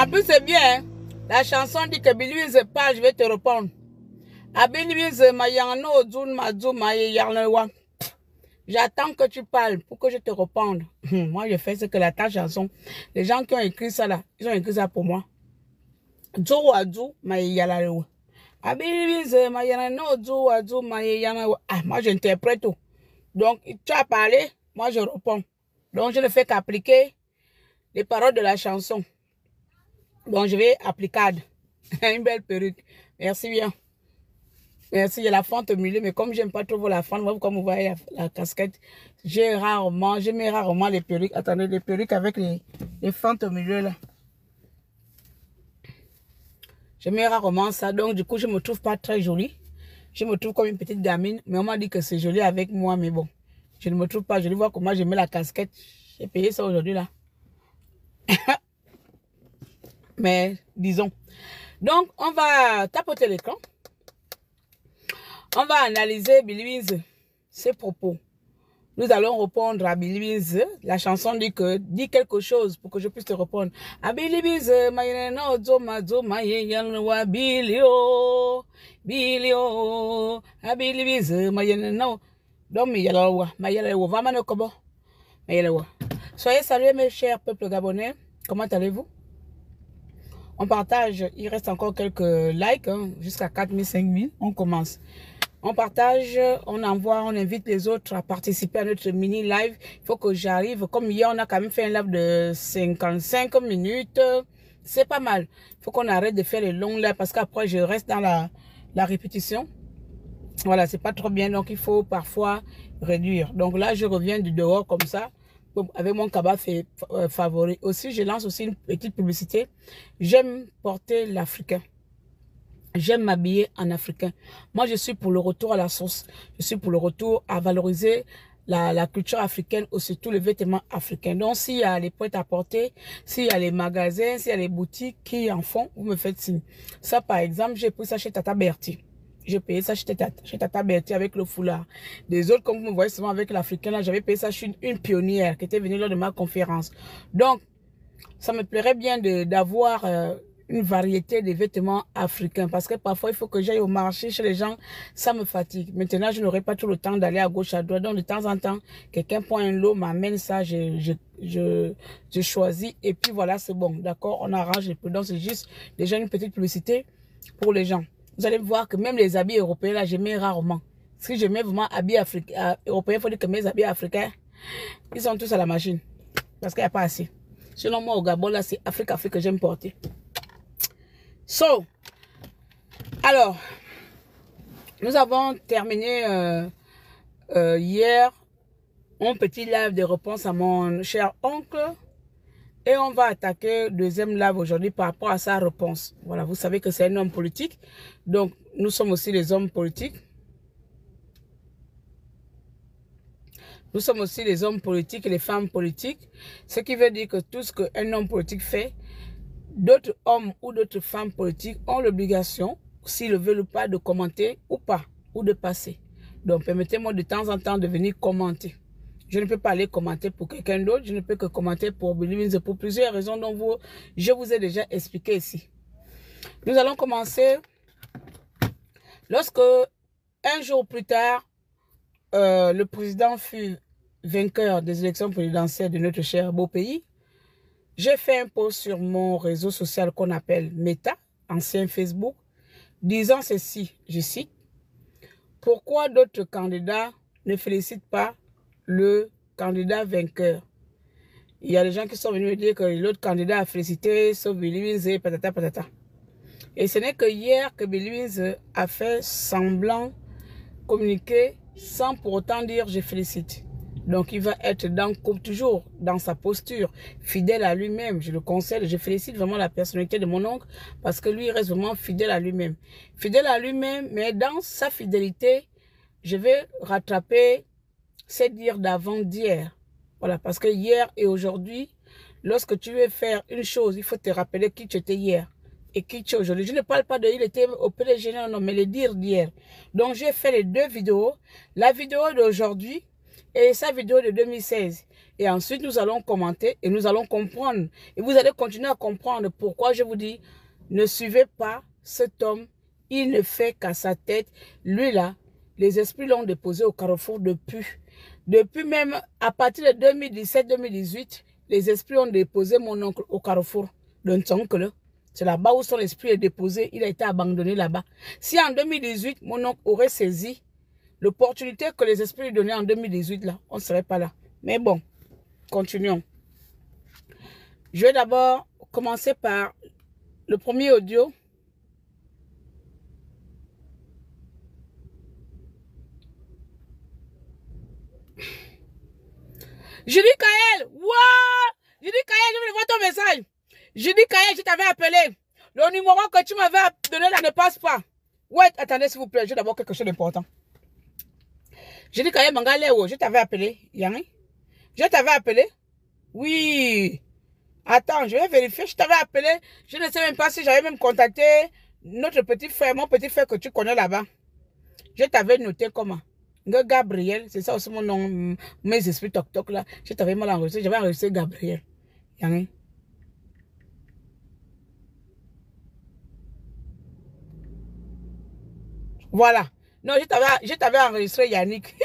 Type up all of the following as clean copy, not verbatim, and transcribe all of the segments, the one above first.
En plus, c'est bien. Hein? La chanson dit que Billy parle, je vais te répondre. J'attends que tu parles pour que je te réponde. Moi, je fais ce que ta chanson. Les gens qui ont écrit ça là, ils ont écrit ça pour moi. Moi, j'interprète tout. Donc, tu as parlé, moi, je réponds. Donc, je ne fais qu'appliquer les paroles de la chanson. Donc, je vais appliquer une belle perruque. Merci bien. Merci, il y a la fente au milieu, mais comme j'aime pas trop la fente, comme vous voyez la casquette, je mets rarement les perruques. Attendez, les perruques avec les fentes au milieu là. Je mets rarement ça, donc du coup, je me trouve pas très jolie. Je me trouve comme une petite gamine, mais on m'a dit que c'est joli avec moi, mais bon, je ne me trouve pas jolie. Voir comment je mets la casquette. J'ai payé ça aujourd'hui là. Mais disons. Donc, on va tapoter l'écran. On va analyser Billy Beans, ses propos. Nous allons répondre à Billy Beans. La chanson dit quelque chose pour que je puisse te répondre. À Billy Beans, soyez salués mes chers peuples gabonais. Comment allez-vous? On partage, il reste encore quelques likes, hein, jusqu'à 4000, 5000. On commence. On partage, on envoie, on invite les autres à participer à notre mini live. Il faut que j'arrive. Comme hier, on a quand même fait un live de 55 minutes. C'est pas mal. Il faut qu'on arrête de faire les longs lives parce qu'après, je reste dans la répétition. Voilà, c'est pas trop bien. Donc, il faut parfois réduire. Donc là, je reviens du dehors comme ça. Avec mon cabas favori. Aussi, je lance aussi une petite publicité. J'aime porter l'africain. J'aime m'habiller en africain. Moi, je suis pour le retour à la source. Je suis pour le retour à valoriser la culture africaine ou surtout les vêtements africains. Donc, s'il y a les prêt-à-porter, s'il y a les magasins, s'il y a les boutiques qui en font, vous me faites signe. Ça, par exemple, j'ai pris ça chez Tata Bertie. J'ai payé ça chez Tata Bertie avec le foulard. Des autres, comme vous me voyez souvent avec l'africain, là, j'avais payé ça chez une pionnière qui était venue lors de ma conférence. Donc, ça me plairait bien d'avoir une variété de vêtements africains parce que parfois il faut que j'aille au marché chez les gens, ça me fatigue. Maintenant, je n'aurai pas tout le temps d'aller à gauche, à droite. Donc, de temps en temps, quelqu'un prend un lot, m'amène ça, je choisis et puis voilà, c'est bon. D'accord, on arrange les prix. Donc, c'est juste déjà une petite publicité pour les gens. Vous allez voir que même les habits européens, là, je mets rarement. Si je mets vraiment habits européens, il faut dire que mes habits africains, ils sont tous à la machine parce qu'il n'y a pas assez. Sinon, moi, au Gabon, là, c'est Afrique que j'aime porter. Alors, nous avons terminé hier un petit live de réponse à mon cher oncle. Et on va attaquer le deuxième live aujourd'hui par rapport à sa réponse. Voilà, vous savez que c'est un homme politique. Donc, nous sommes aussi les hommes politiques. Nous sommes aussi les hommes politiques et les femmes politiques. Ce qui veut dire que tout ce qu'un homme politique fait, d'autres hommes ou d'autres femmes politiques ont l'obligation, s'ils ne veulent pas, de commenter ou pas, ou de passer. Donc, permettez-moi de temps en temps de venir commenter. Je ne peux pas aller commenter pour quelqu'un d'autre, je ne peux que commenter pour Billy Beans pour plusieurs raisons dont je vous ai déjà expliqué ici. Nous allons commencer lorsque, un jour plus tard, le président fut vainqueur des élections présidentielles de notre cher beau pays. J'ai fait un post sur mon réseau social qu'on appelle Meta, ancien Facebook, disant ceci, je cite, « Pourquoi d'autres candidats ne félicitent pas le candidat vainqueur ?» Il y a des gens qui sont venus me dire que l'autre candidat a félicité, sauf Billy Beans et patata patata. Et ce n'est que hier que Billy Beans a fait semblant communiquer sans pour autant dire « je félicite ». Donc, il va être toujours dans sa posture, fidèle à lui-même. Je le conseille, je félicite vraiment la personnalité de mon oncle parce que lui, il reste vraiment fidèle à lui-même. Fidèle à lui-même, mais dans sa fidélité, je vais rattraper ses dires d'avant-d'hier. Voilà, parce que hier et aujourd'hui, lorsque tu veux faire une chose, il faut te rappeler qui tu étais hier et qui tu es aujourd'hui. Je ne parle pas de il était au PDG, non, mais les dires d'hier. Donc, j'ai fait les deux vidéos. La vidéo d'aujourd'hui, et sa vidéo de 2016. Et ensuite, nous allons commenter et nous allons comprendre. Et vous allez continuer à comprendre pourquoi je vous dis, ne suivez pas cet homme. Il ne fait qu'à sa tête. Lui là, les esprits l'ont déposé au carrefour depuis. Depuis même, à partir de 2017-2018, les esprits ont déposé mon oncle au carrefour de Ntsoncle. C'est là-bas où son esprit est déposé. Il a été abandonné là-bas. Si en 2018, mon oncle aurait saisi l'opportunité que les esprits lui donnaient en 2018, là, on ne serait pas là. Mais bon, continuons. Je vais d'abord commencer par le premier audio. Je dis Kael, wow! Je dis Kael, je veux voir ton message. Je dis Kael, je t'avais appelé. Le numéro que tu m'avais donné là ne passe pas. Ouais, attendez s'il vous plaît, j'ai d'abord quelque chose d'important. Je dis Kael, Mangaleo, je t'avais appelé. Yanni? Je t'avais appelé? Oui. Attends, je vais vérifier. Je t'avais appelé. Je ne sais même pas si j'avais même contacté notre petit frère, mon petit frère que tu connais là-bas. Je t'avais noté comment? Gabriel, c'est ça aussi mon nom, mes esprits toc-toc là. Je t'avais mal enregistré, j'avais enregistré Gabriel. Yanni. Voilà. Non, je t'avais enregistré Yannick.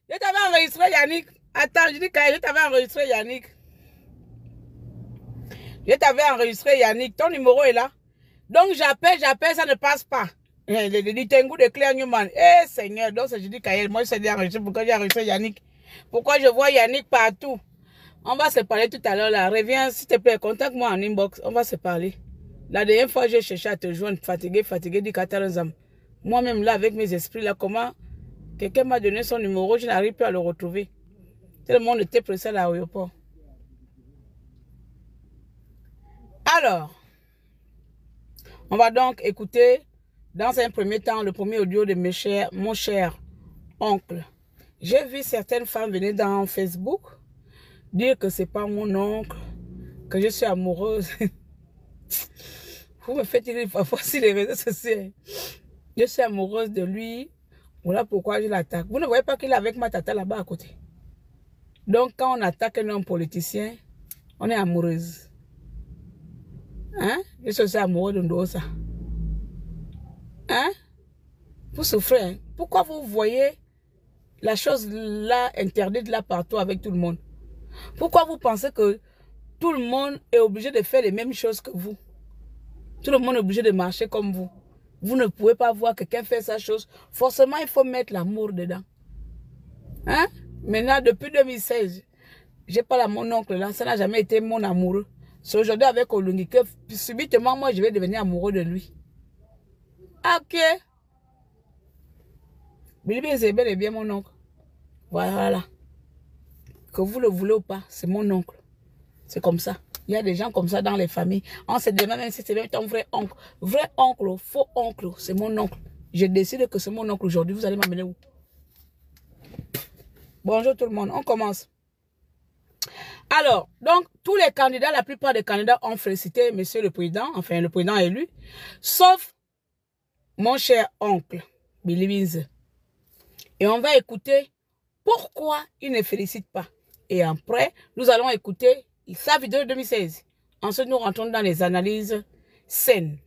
Je t'avais enregistré Yannick. Attends, je dis que je t'avais enregistré Yannick. Je t'avais enregistré Yannick. Ton numéro est là. Donc j'appelle, ça ne passe pas. Le Tengu de Claire Newman. Eh Seigneur, donc je dis Kael, moi je sais enregistrer. Pourquoi j'ai enregistré Yannick? Pourquoi je vois Yannick partout? On va se parler tout à l'heure là. Reviens, s'il te plaît, contacte-moi en inbox. On va se parler. La dernière fois, j'ai cherché à te joindre, fatigué, dit Katarazam. Moi-même là, avec mes esprits là, comment quelqu'un m'a donné son numéro, je n'arrive pas à le retrouver. Tellement on était pressé à l'aéroport. Alors, on va donc écouter dans un premier temps le premier audio de mon cher oncle. J'ai vu certaines femmes venir dans Facebook dire que c'est pas mon oncle, que je suis amoureuse. Vous me faites rire parfois sur les réseaux sociaux. Je suis amoureuse de lui. Voilà pourquoi je l'attaque. Vous ne voyez pas qu'il est avec ma tata là-bas à côté. Donc quand on attaque un homme politicien, on est amoureuse. Hein? Je suis aussi amoureux de Ndosa. Hein? Vous souffrez. Hein? Pourquoi vous voyez la chose là interdite là partout avec tout le monde? Pourquoi vous pensez que tout le monde est obligé de faire les mêmes choses que vous? Tout le monde est obligé de marcher comme vous. Vous ne pouvez pas voir quelqu'un faire sa chose. Forcément, il faut mettre l'amour dedans. Hein? Maintenant, depuis 2016, j'ai pas là mon oncle là. Ça n'a jamais été mon amoureux. C'est aujourd'hui avec Olungi que subitement, moi, je vais devenir amoureux de lui. Ok. Billy, c'est bel et bien mon oncle. Voilà. Que vous le voulez ou pas, c'est mon oncle. C'est comme ça. Il y a des gens comme ça dans les familles. On se demande même si c'est même ton vrai oncle. Vrai oncle, faux oncle, c'est mon oncle. Je décide que c'est mon oncle aujourd'hui. Vous allez m'amener où? Bonjour tout le monde. On commence. Alors, donc, tous les candidats, la plupart des candidats ont félicité monsieur le président, enfin le président élu, sauf mon cher oncle, Billy Beans. Et on va écouter pourquoi il ne félicite pas. Et après, nous allons écouter sa vidéo de 2016. Ensuite, nous rentrons dans les analyses saines.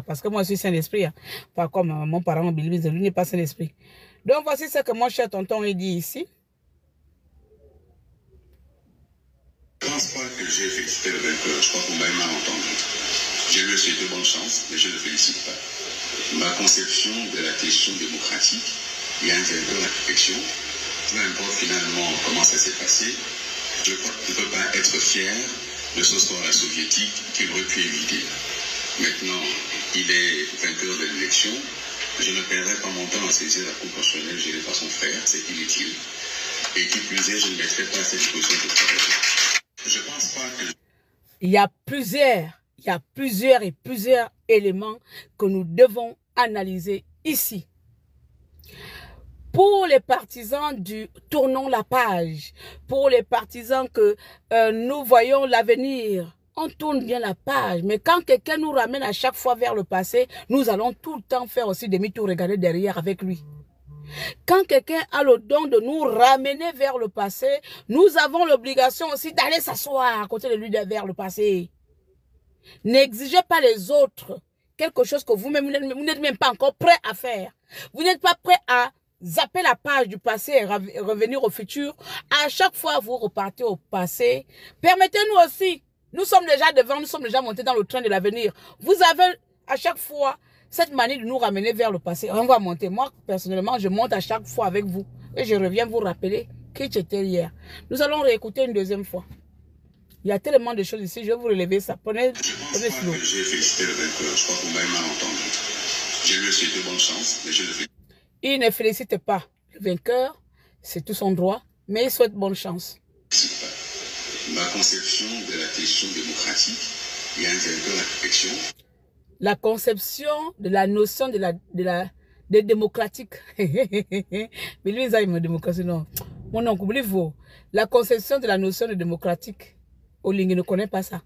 Parce que moi, je suis sain d'esprit. Pas comme mon parent Billy Beans, lui n'est pas sain d'esprit. Donc, voici ce que mon cher tonton il dit ici. Je ne pense pas que j'ai félicité le vainqueur. Je crois qu'on m'a mal entendu. J'ai lui souhaité bonne chance, mais je ne le félicite pas. Ma conception de la question démocratique, il y a un vainqueur, la perfection. Peu importe finalement comment ça s'est passé, je crois qu'on ne peut pas être fier de ce score soviétique qu'il aurait pu éviter. Maintenant, il est vainqueur de l'élection. Je ne perdrai pas mon temps à saisir la coupe constitutionnelle gérée par son frère, c'est inutile. Et qui plus est, je ne mettrai pas à cette disposition de travailler. Je pense pas que... Il y a plusieurs éléments que nous devons analyser ici. Pour les partisans du tournons la page, pour les partisans que nous voyons l'avenir, on tourne bien la page. Mais quand quelqu'un nous ramène à chaque fois vers le passé, nous allons tout le temps faire aussi demi-tour, regarder derrière avec lui. Quand quelqu'un a le don de nous ramener vers le passé, nous avons l'obligation aussi d'aller s'asseoir à côté de lui vers le passé. N'exigez pas les autres quelque chose que vous-même, vous n'êtes même pas encore prêt à faire. Vous n'êtes pas prêt à zapper la page du passé et revenir au futur. À chaque fois, vous repartez au passé. Permettez-nous aussi. Nous sommes déjà devant, nous sommes déjà montés dans le train de l'avenir. Vous avez à chaque fois cette manie de nous ramener vers le passé. On va monter. Moi, personnellement, je monte à chaque fois avec vous. Et je reviens vous rappeler qui j'étais hier. Nous allons réécouter une deuxième fois. Il y a tellement de choses ici. Je vais vous relever ça. Prenez slow. J'ai félicité le vainqueur. Je crois qu'on m'a mal entendu. J'ai lui souhaité bonne chance, mais je le félicite. Il ne félicite pas le vainqueur. C'est tout son droit. Mais il souhaite bonne chance. Ma conception de la question démocratique, il y a un vainqueur, la perfection. La conception de la notion de démocratique. Mais lui, il a une démocratie, non. Mon oncle, oubliez-vous. La conception de la notion de démocratique. Oling ne connaît pas ça.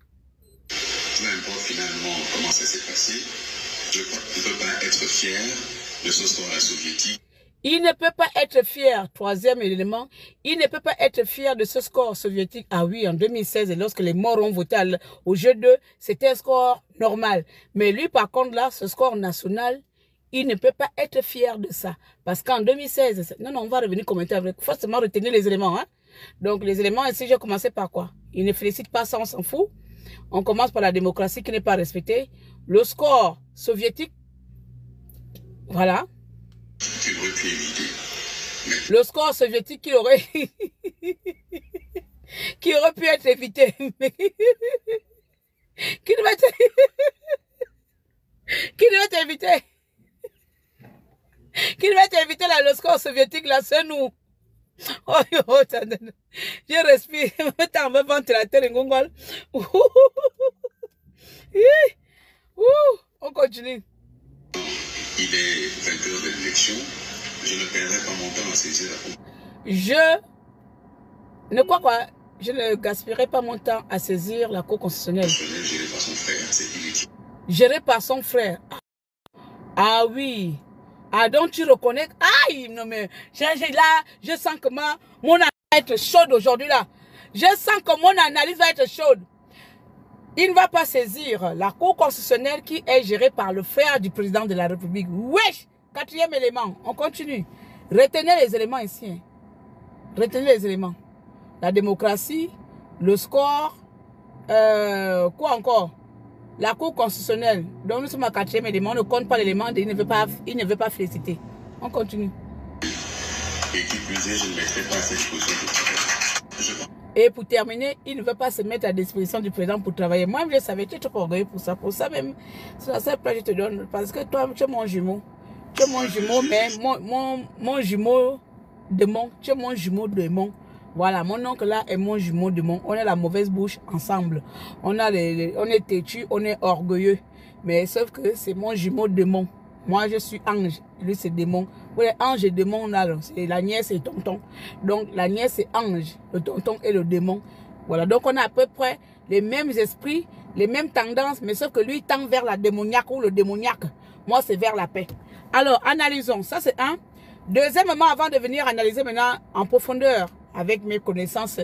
Peu importe finalement comment ça s'est passé, je crois qu'il ne peut pas être fier de ce score soviétique. Il ne peut pas être fier, troisième élément, il ne peut pas être fier de ce score soviétique. Ah oui, en 2016, lorsque les morts ont voté au jeu 2, c'était un score normal. Mais lui, par contre, là, ce score national, il ne peut pas être fier de ça. Parce qu'en 2016, non, on va revenir commenter avec. Il faut seulement retenir les éléments. Hein? Donc, les éléments, ici, j'ai commencé par quoi? Il ne félicite pas ça, on s'en fout. On commence par la démocratie qui n'est pas respectée. Le score soviétique, voilà. Le score soviétique qui aurait pu être évité. Qui devait être évité. Qui devait être évité là, le score soviétique là, c'est nous. Oh, je respire. Attends, me ventilateur et gongol. On continue. Il est vainqueur de l'élection. Je ne perdrai pas mon temps à saisir la Cour. Je ne gaspillerai pas mon temps à saisir la Cour constitutionnelle. Géré par son frère, c'est illégitime. Géré par son frère. Ah oui. Ah donc tu reconnais. Aïe, non mais là, je sens que mon analyse va être chaude aujourd'hui là. Je sens que mon analyse va être chaude. Il ne va pas saisir la Cour constitutionnelle qui est gérée par le frère du président de la République. Wesh! Quatrième élément, on continue. Retenez les éléments ici. Hein. Retenez les éléments. La démocratie, le score, quoi encore? La Cour constitutionnelle. Donc nous sommes à quatrième élément, on ne compte pas l'élément, il ne veut pas féliciter. On continue. Et qui plus est, je ne mettrai pas à cette disposition de travail. Et pour terminer, il ne veut pas se mettre à disposition du président pour travailler. Moi, je savais, tu es trop orgueilleux pour ça. Pour ça même, c'est la seule place que je te donne. Parce que toi, tu es mon jumeau. Tu es mon jumeau, mais mon jumeau démon. Tu es mon jumeau démon. Voilà, mon oncle là est mon jumeau démon. On a la mauvaise bouche ensemble. On est têtu, on est orgueilleux. Mais sauf que c'est mon jumeau démon. Moi, je suis ange. Lui, c'est démon. Vous voyez, ange et démon, là, c'est la nièce et le tonton. Donc, la nièce, c'est ange. Le tonton et le démon. Voilà, donc on a à peu près les mêmes esprits, les mêmes tendances, mais sauf que lui, il tend vers la démoniaque ou le démoniaque. Moi, c'est vers la paix. Alors, analysons. Ça, c'est un. Deuxièmement, avant de venir analyser maintenant en profondeur avec mes connaissances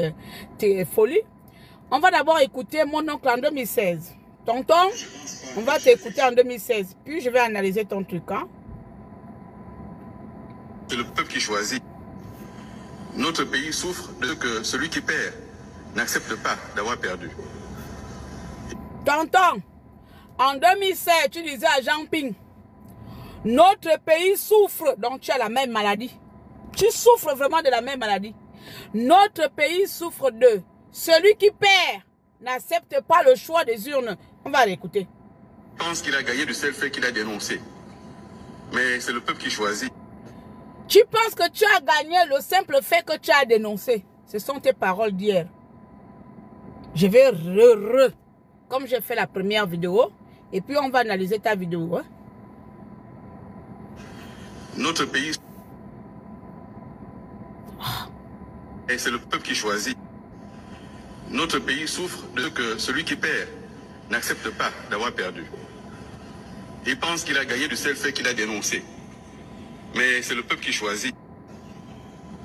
folies, on va d'abord écouter mon oncle en 2016. Tonton, on va t'écouter en 2016. Puis, je vais analyser ton truc. Hein? C'est le peuple qui choisit. Notre pays souffre de ce que celui qui perd n'accepte pas d'avoir perdu. Tonton, en 2016, tu disais à Jean Ping, notre pays souffre, donc tu as la même maladie. Tu souffres vraiment de la même maladie. Notre pays souffre de celui qui perd n'accepte pas le choix des urnes. On va l'écouter. Je pense qu'il a gagné du seul fait qu'il a dénoncé. Mais c'est le peuple qui choisit. Tu penses que tu as gagné le simple fait que tu as dénoncé. Ce sont tes paroles d'hier. Je vais comme j'ai fait la première vidéo. Et puis on va analyser ta vidéo. Hein? Notre pays... Et c'est le peuple qui choisit. Notre pays souffre de ce que celui qui perd n'accepte pas d'avoir perdu. Il pense qu'il a gagné du seul fait qu'il a dénoncé. Mais c'est le peuple qui choisit.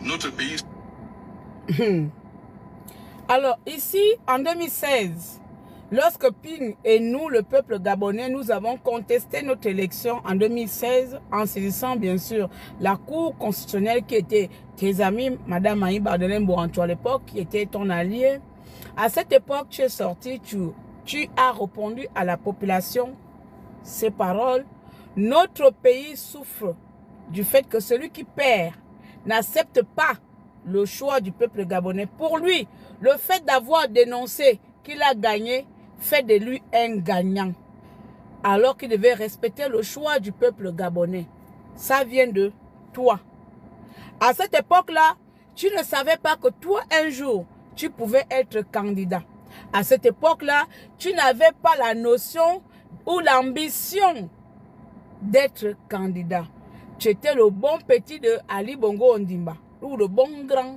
Notre pays... Alors, ici, en 2016, lorsque Ping et nous, le peuple gabonais, nous avons contesté notre élection en 2016, en saisissant bien sûr la Cour constitutionnelle qui était tes amis, Madame Maï Bardelin-Borantou à l'époque, qui était ton allié. À cette époque, tu es sorti, tu as répondu à la population ces paroles. Notre pays souffre du fait que celui qui perd n'accepte pas le choix du peuple gabonais. Pour lui, le fait d'avoir dénoncé qu'il a gagné fait de lui un gagnant. Alors qu'il devait respecter le choix du peuple gabonais. Ça vient de toi. À cette époque-là, tu ne savais pas que toi, un jour, tu pouvais être candidat. À cette époque-là, tu n'avais pas la notion ou l'ambition d'être candidat. Tu étais le bon petit de Ali Bongo Ondimba. Ou le bon grand.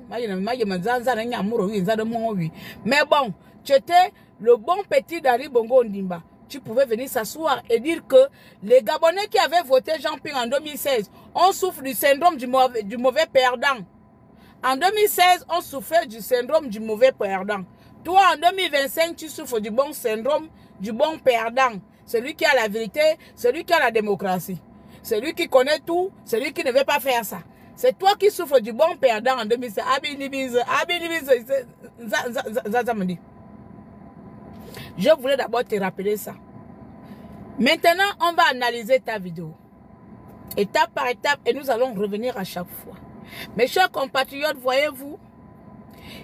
Mais bon, tu étais le bon petit d'Ali Bongo Ondimba. Tu pouvais venir s'asseoir et dire que les Gabonais qui avaient voté Jean Ping en 2016, on souffre du syndrome du mauvais perdant. En 2016, on souffrait du syndrome du mauvais perdant. Toi, en 2025, tu souffres du bon syndrome du bon perdant. Celui qui a la vérité, celui qui a la démocratie. Celui qui connaît tout, celui qui ne veut pas faire ça. C'est toi qui souffres du bon perdant en 2016. Je voulais d'abord te rappeler ça. Maintenant, on va analyser ta vidéo. Étape par étape, et nous allons revenir à chaque fois. Mes chers compatriotes, voyez-vous,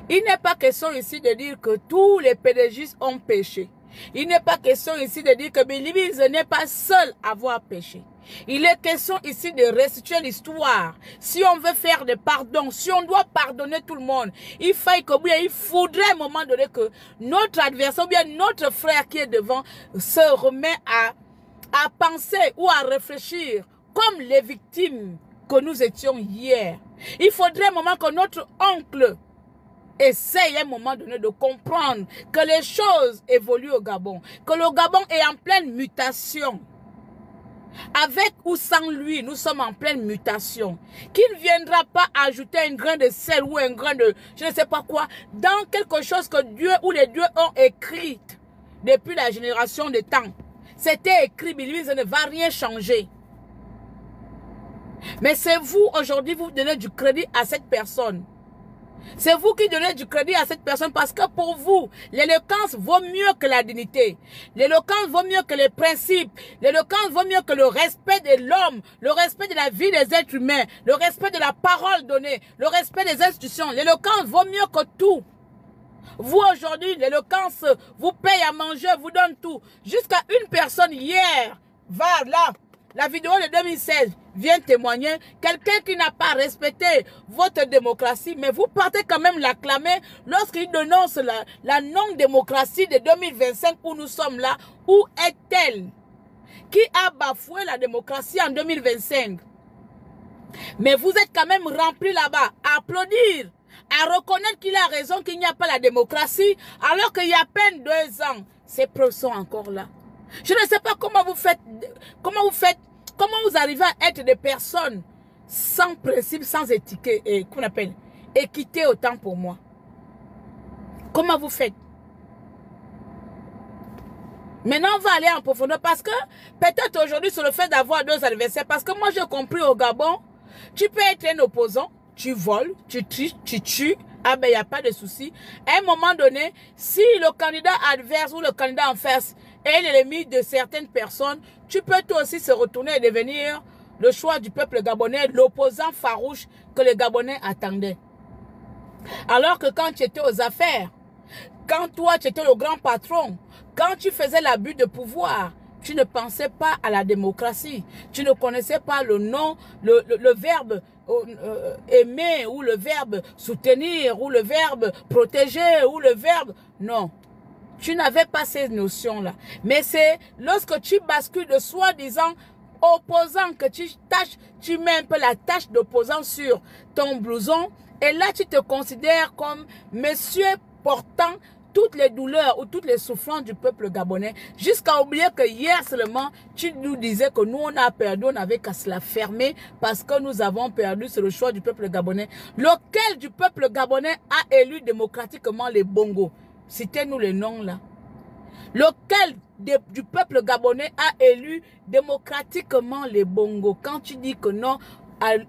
il n'est pas question ici de dire que tous les pédégistes ont péché. Il n'est pas question ici de dire que Bilibiz n'est pas seul à avoir péché. Il est question ici de restituer l'histoire. Si on veut faire des pardons, si on doit pardonner tout le monde, il faudrait à un moment donné que notre adversaire ou bien notre frère qui est devant se remet à penser ou à réfléchir comme les victimes que nous étions hier. Il faudrait un moment que notre oncle essaye à un moment donné de comprendre que les choses évoluent au Gabon, que le Gabon est en pleine mutation. Avec ou sans lui, nous sommes en pleine mutation. Qu'il ne viendra pas ajouter un grain de sel ou un grain de je ne sais pas quoi dans quelque chose que Dieu ou les dieux ont écrit depuis la génération de temps. C'était écrit, mais lui, ça ne va rien changer. Mais c'est vous, aujourd'hui, vous donnez du crédit à cette personne. C'est vous qui donnez du crédit à cette personne parce que pour vous, l'éloquence vaut mieux que la dignité. L'éloquence vaut mieux que les principes. L'éloquence vaut mieux que le respect de l'homme, le respect de la vie des êtres humains, le respect de la parole donnée, le respect des institutions. L'éloquence vaut mieux que tout. Vous aujourd'hui, l'éloquence vous paye à manger, vous donne tout. Jusqu'à une personne hier, va là, la vidéo de 2016 vient témoigner, quelqu'un qui n'a pas respecté votre démocratie, mais vous partez quand même l'acclamer lorsqu'il dénonce la non-démocratie de 2025 où nous sommes là. Où est-elle? Qui a bafoué la démocratie en 2025? Mais vous êtes quand même rempli là-bas à applaudir, à reconnaître qu'il a raison, qu'il n'y a pas la démocratie, alors qu'il y a à peine 2 ans, ces preuves sont encore là. Je ne sais pas comment vous faites, comment vous arrivez à être des personnes sans principe, sans étiquette, et qu'on appelle équité autant pour moi. Comment vous faites? Maintenant, on va aller en profondeur parce que peut-être aujourd'hui sur le fait d'avoir 2 adversaires, parce que moi j'ai compris au Gabon, tu peux être un opposant, tu voles, tu triches, tu tues, ah ben il n'y a pas de souci. À un moment donné, si le candidat adverse ou le candidat en face est l'ennemi de certaines personnes, tu peux toi aussi se retourner et devenir le choix du peuple gabonais, l'opposant farouche que les Gabonais attendaient. Alors que quand tu étais aux affaires, quand toi tu étais le grand patron, quand tu faisais l'abus de pouvoir, tu ne pensais pas à la démocratie, tu ne connaissais pas le nom, le verbe aimer ou le verbe soutenir ou le verbe protéger ou le verbe... Non. Tu n'avais pas ces notions-là. Mais c'est lorsque tu bascules de soi-disant opposant que tu mets un peu la tache d'opposant sur ton blouson et là tu te considères comme monsieur portant toutes les douleurs ou toutes les souffrances du peuple gabonais, jusqu'à oublier que hier seulement, tu nous disais que nous, on a perdu, on avait qu'à se la fermer parce que nous avons perdu, c'est le choix du peuple gabonais. Lequel du peuple gabonais a élu démocratiquement les Bongos? Citez-nous les noms là. Lequel du peuple gabonais a élu démocratiquement les Bongos? Quand tu dis que non,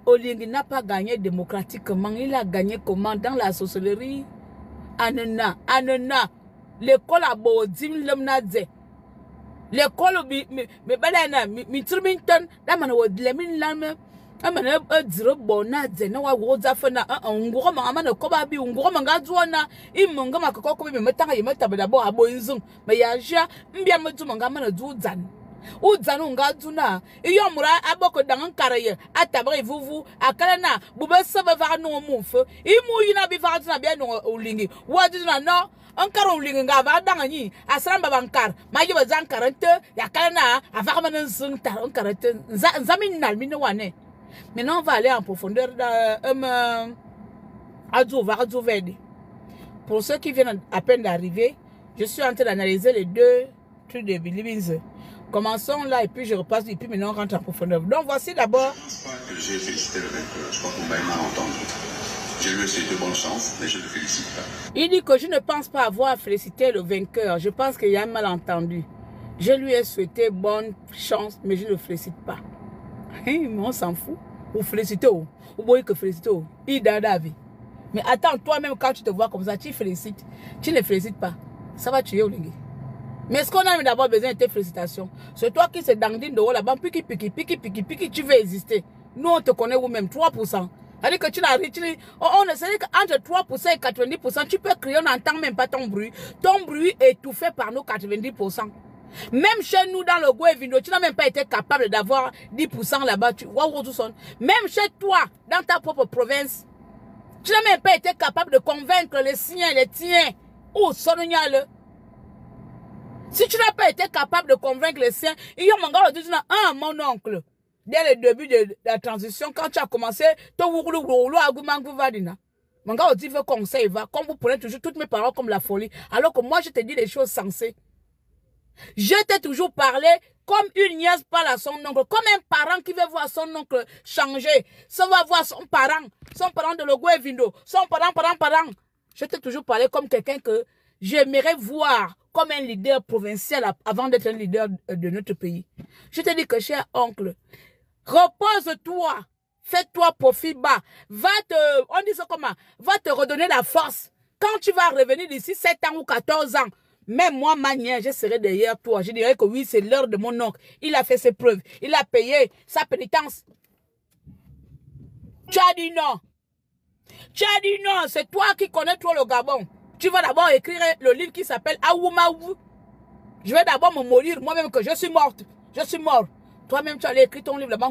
Olingi n'a pas gagné démocratiquement, il a gagné comment? Dans la sorcellerie? Anena, l'école à Bodim Lemnadze. L'école, mais balana, mi Trimington, la man would lemin lame, a man a drop bonadze, no words after Ungoma, a man of Kobabi, Ungomangazwana, Imungama Koko, Metanga, Metababo, a boyzum, Mayaja, Mbiamatumangama Duzan. Udzanunga Duna, Yomura, Aboko Dangankaraye, Atabre Vuvu, Akalana, Bube Sabava no move, Imu Yina Bivazna Biano Ulingi, what did not know? Ankara Ulinga Vadangani, Asramba Bankar, Mayo Zankarante, Yakalana, Avamanan Zunta, Ankarate, Zamin Nalminoane. Maintenant, on va aller en profondeur à Vedi. Pour ceux qui viennent à peine d'arriver, je suis en train d'analyser les deux trucs de Bilibins. Commençons là et puis je repasse et puis maintenant on rentre en profondeur. Donc voici d'abord. Je ne pense pas que j'ai félicité le vainqueur. Je crois qu'on m'a entendu. Je lui ai souhaité bonne chance, mais je ne le félicite pas. Il dit que je ne pense pas avoir félicité le vainqueur. Je pense qu'il y a un malentendu. Je lui ai souhaité bonne chance, mais je ne le félicite pas. Mais on s'en fout. Ou féliciter, ou voyez que féliciter, il Davi. Mais attends, toi-même quand tu te vois comme ça, tu félicites. Tu ne félicites pas. Ça va tuer Olingi. Mais ce qu'on a d'abord besoin de tes félicitations. C'est toi qui se dandine de haut là-bas, piqui, tu veux exister. Nous, on te connaît vous-même, 3%. C'est-à-dire que tu n'as rien. On ne sait qu'entre 3% et 90%, tu peux crier, on n'entend même pas ton bruit. Ton bruit est étouffé par nos 90%. Même chez nous, dans le Guévindo, tu n'as même pas été capable d'avoir 10% là-bas. Même chez toi, dans ta propre province, tu n'as même pas été capable de convaincre les siens, les tiens. Oh, sonnial. Si tu n'as pas été capable de convaincre les siens, il y a mon oncle. Dès le début de la transition, quand tu as commencé, mon gars, dit veut conseil, va. Comme vous prenez toujours toutes mes paroles comme la folie, alors que moi, je te dis des choses sensées. Je t'ai toujours parlé comme une nièce parle à son oncle, comme un parent qui veut voir son oncle changer. Ça va voir son parent de le Guévindo, son parent. Je t'ai toujours parlé comme quelqu'un que j'aimerais voir comme un leader provincial avant d'être un leader de notre pays. Je te dis que, cher oncle, repose-toi, fais-toi profit bas, on dit ça comment, va te redonner la force. Quand tu vas revenir d'ici 7 ans ou 14 ans, même moi, manière, je serai derrière toi. Je dirais que oui, c'est l'heure de mon oncle. Il a fait ses preuves. Il a payé sa pénitence. Tu as dit non. C'est toi qui connais trop le Gabon. Tu vas d'abord écrire le livre qui s'appelle Aoumaou. Je vais d'abord me mourir moi-même que je suis morte. Je suis mort. Toi-même, tu as écrit ton livre là-bas.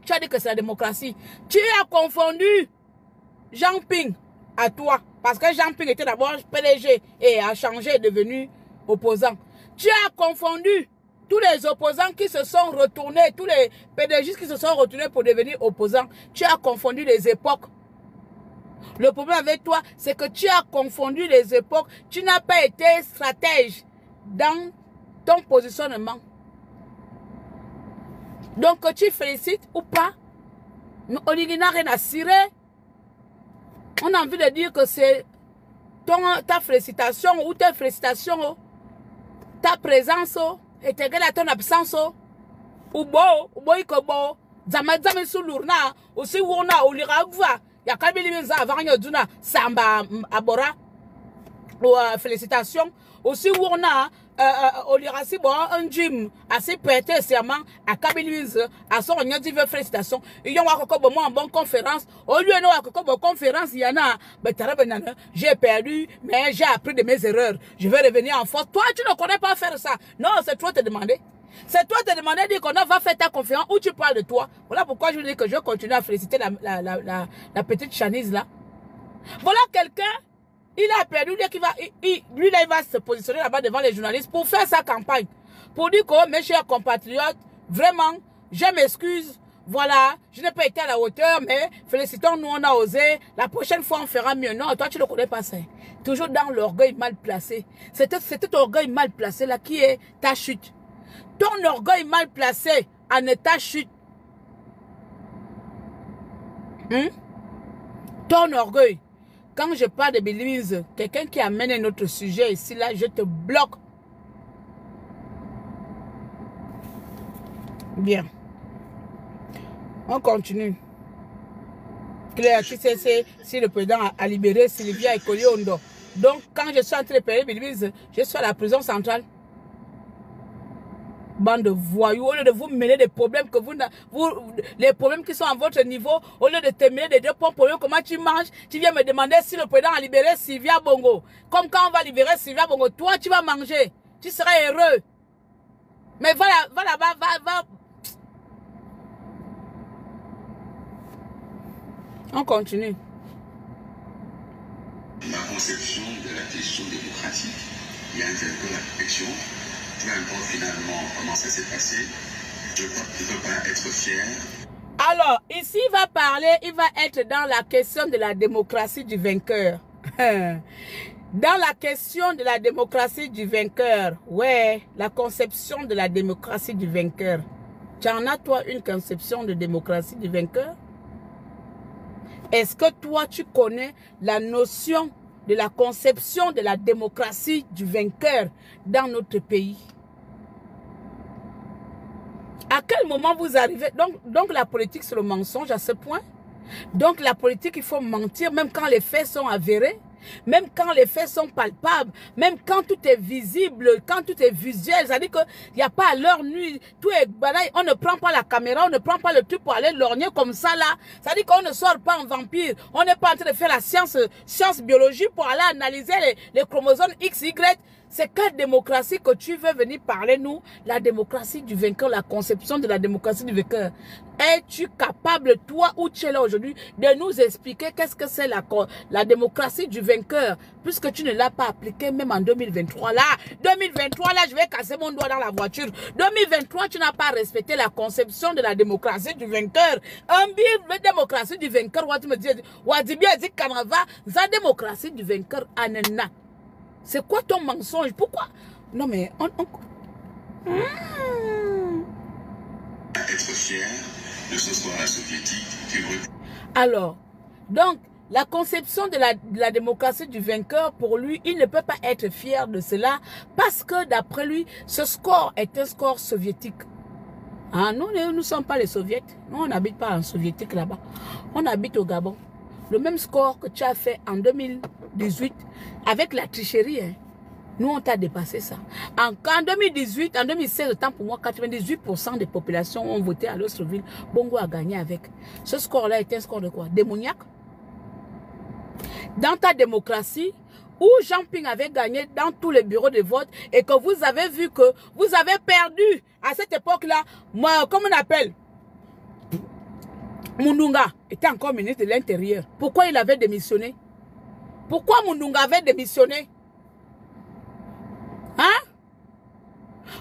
Tu as dit que c'est la démocratie. Tu as confondu Jean Ping à toi. Parce que Jean Ping était d'abord PDG et a changé, est devenu opposant. Tu as confondu tous les opposants qui se sont retournés, tous les PDG qui se sont retournés pour devenir opposants. Tu as confondu les époques. Le problème avec toi, c'est que tu as confondu les époques. Tu n'as pas été stratège dans ton positionnement. Donc, que tu félicites ou pas, Olingi n'a rien à cirer. On a envie de dire que c'est ta félicitation ou tes félicitations, ta présence est égale à ton absence. Ou ikobo, zamadzame sulurna, aussi wona ou liragva. Il y a quand même avant Yoduna, Samba Abora, ou félicitations. Aussi, on a un gym assez prêté serment à Kabilis, à son union félicitations. Il y a un bonne conférence. Au lieu de bonne conférence, il y en a, j'ai perdu, mais j'ai appris de mes erreurs. Je vais revenir en force. Toi, tu ne connais pas faire ça. Non, c'est toi te demander. C'est toi te demander de dire qu'on va faire ta conférence où tu parles de toi. Voilà pourquoi je dis que je continue à féliciter la petite Chanise là. Voilà quelqu'un, il a perdu, lui là il va se positionner là-bas devant les journalistes pour faire sa campagne. Pour dire que mes chers compatriotes, vraiment, je m'excuse, voilà, je n'ai pas été à la hauteur, mais félicitons-nous, on a osé. La prochaine fois, on fera mieux. Non, toi, tu ne connais pas ça. Toujours dans l'orgueil mal placé. C'est cet orgueil mal placé là qui est ta chute. Ton orgueil mal placé en est ta chute. Ton orgueil. Quand je parle de Belize, quelqu'un qui amène un autre sujet ici, là, je te bloque. Bien. On continue. Claire, qui sait si le président a libéré Sylvia et Koliondo. Donc, quand je suis en train de payer Belize, je suis à la prison centrale. Bande de voyous, au lieu de vous mêler des problèmes que les problèmes qui sont à votre niveau, au lieu de te mêler des deux problèmes, comment tu manges, tu viens me demander si le président a libéré Sylvia Bongo. Comme quand on va libérer Sylvia Bongo, toi tu vas manger, tu seras heureux. Mais va là-bas, va. On continue. Ma conception de la question démocratique, il y a un peu la réflexion. Peu importe finalement comment ça s'est passé, je crois qu'il ne peut pas être fier. Alors, ici, il va être dans la question de la démocratie du vainqueur. Dans la question de la démocratie du vainqueur, ouais, la conception de la démocratie du vainqueur. Tu en as, toi, une conception de démocratie du vainqueur? Est-ce que toi, tu connais la notion de la conception de la démocratie du vainqueur dans notre pays? À quel moment vous arrivez? Donc la politique, c'est le mensonge à ce point. Donc la politique, il faut mentir, même quand les faits sont avérés. Même quand les faits sont palpables, même quand tout est visible, quand tout est visuel, c'est-à-dire qu'il n'y a pas à l'heure nuit, tout est balaye, on ne prend pas la caméra, on ne prend pas le truc pour aller lorgner comme ça là, c'est-à-dire qu'on ne sort pas en vampire, on n'est pas en train de faire la science biologie pour aller analyser les chromosomes XY. C'est quelle démocratie que tu veux venir parler, nous? La démocratie du vainqueur, la conception de la démocratie du vainqueur. Es-tu capable, toi, où tu es là aujourd'hui, de nous expliquer qu'est-ce que c'est la démocratie du vainqueur, puisque tu ne l'as pas appliquée même en 2023. Là, 2023, là, je vais casser mon doigt dans la voiture. 2023, tu n'as pas respecté la conception de la démocratie du vainqueur. Un bible de démocratie du vainqueur, tu me dis, Wadibia dit Kanava, la démocratie du vainqueur, Anena. C'est quoi ton mensonge? Pourquoi? Non mais Être fier de ce soir soviétique. Alors, donc, la conception de la démocratie du vainqueur, pour lui, il ne peut pas être fier de cela parce que d'après lui, ce score est un score soviétique. Ah, nous ne sommes pas les soviets. Nous, on n'habite pas en soviétique là-bas. On habite au Gabon. Le même score que tu as fait en 2018 avec la tricherie, hein. Nous, on t'a dépassé ça. En 2018, en 2016, autant pour moi, 98% des populations ont voté à l'Austreville. Bongo a gagné avec. Ce score-là était un score de quoi? Démoniaque. Dans ta démocratie, où Jean-Ping avait gagné dans tous les bureaux de vote et que vous avez vu que vous avez perdu à cette époque-là, comment on appelle? Mundunga était encore ministre de l'Intérieur. Pourquoi il avait démissionné? Pourquoi Mundunga avait démissionné? Hein?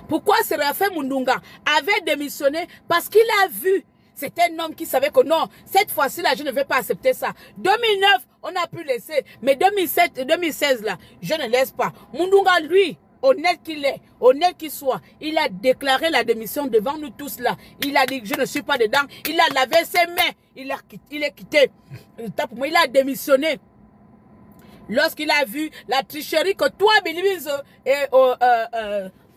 Pourquoi Séraphin Mundunga avait démissionné? Parce qu'il a vu. C'était un homme qui savait que non, cette fois-ci là, je ne vais pas accepter ça. 2009, on a pu laisser. Mais 2007 et 2016 là, je ne laisse pas. Mundunga, lui, honnête qu'il est, honnête qu'il soit, il a déclaré la démission devant nous tous là. Il a dit que je ne suis pas dedans. Il a lavé ses mains. Il est quitté. Il a démissionné. Lorsqu'il a vu la tricherie que toi, Belize et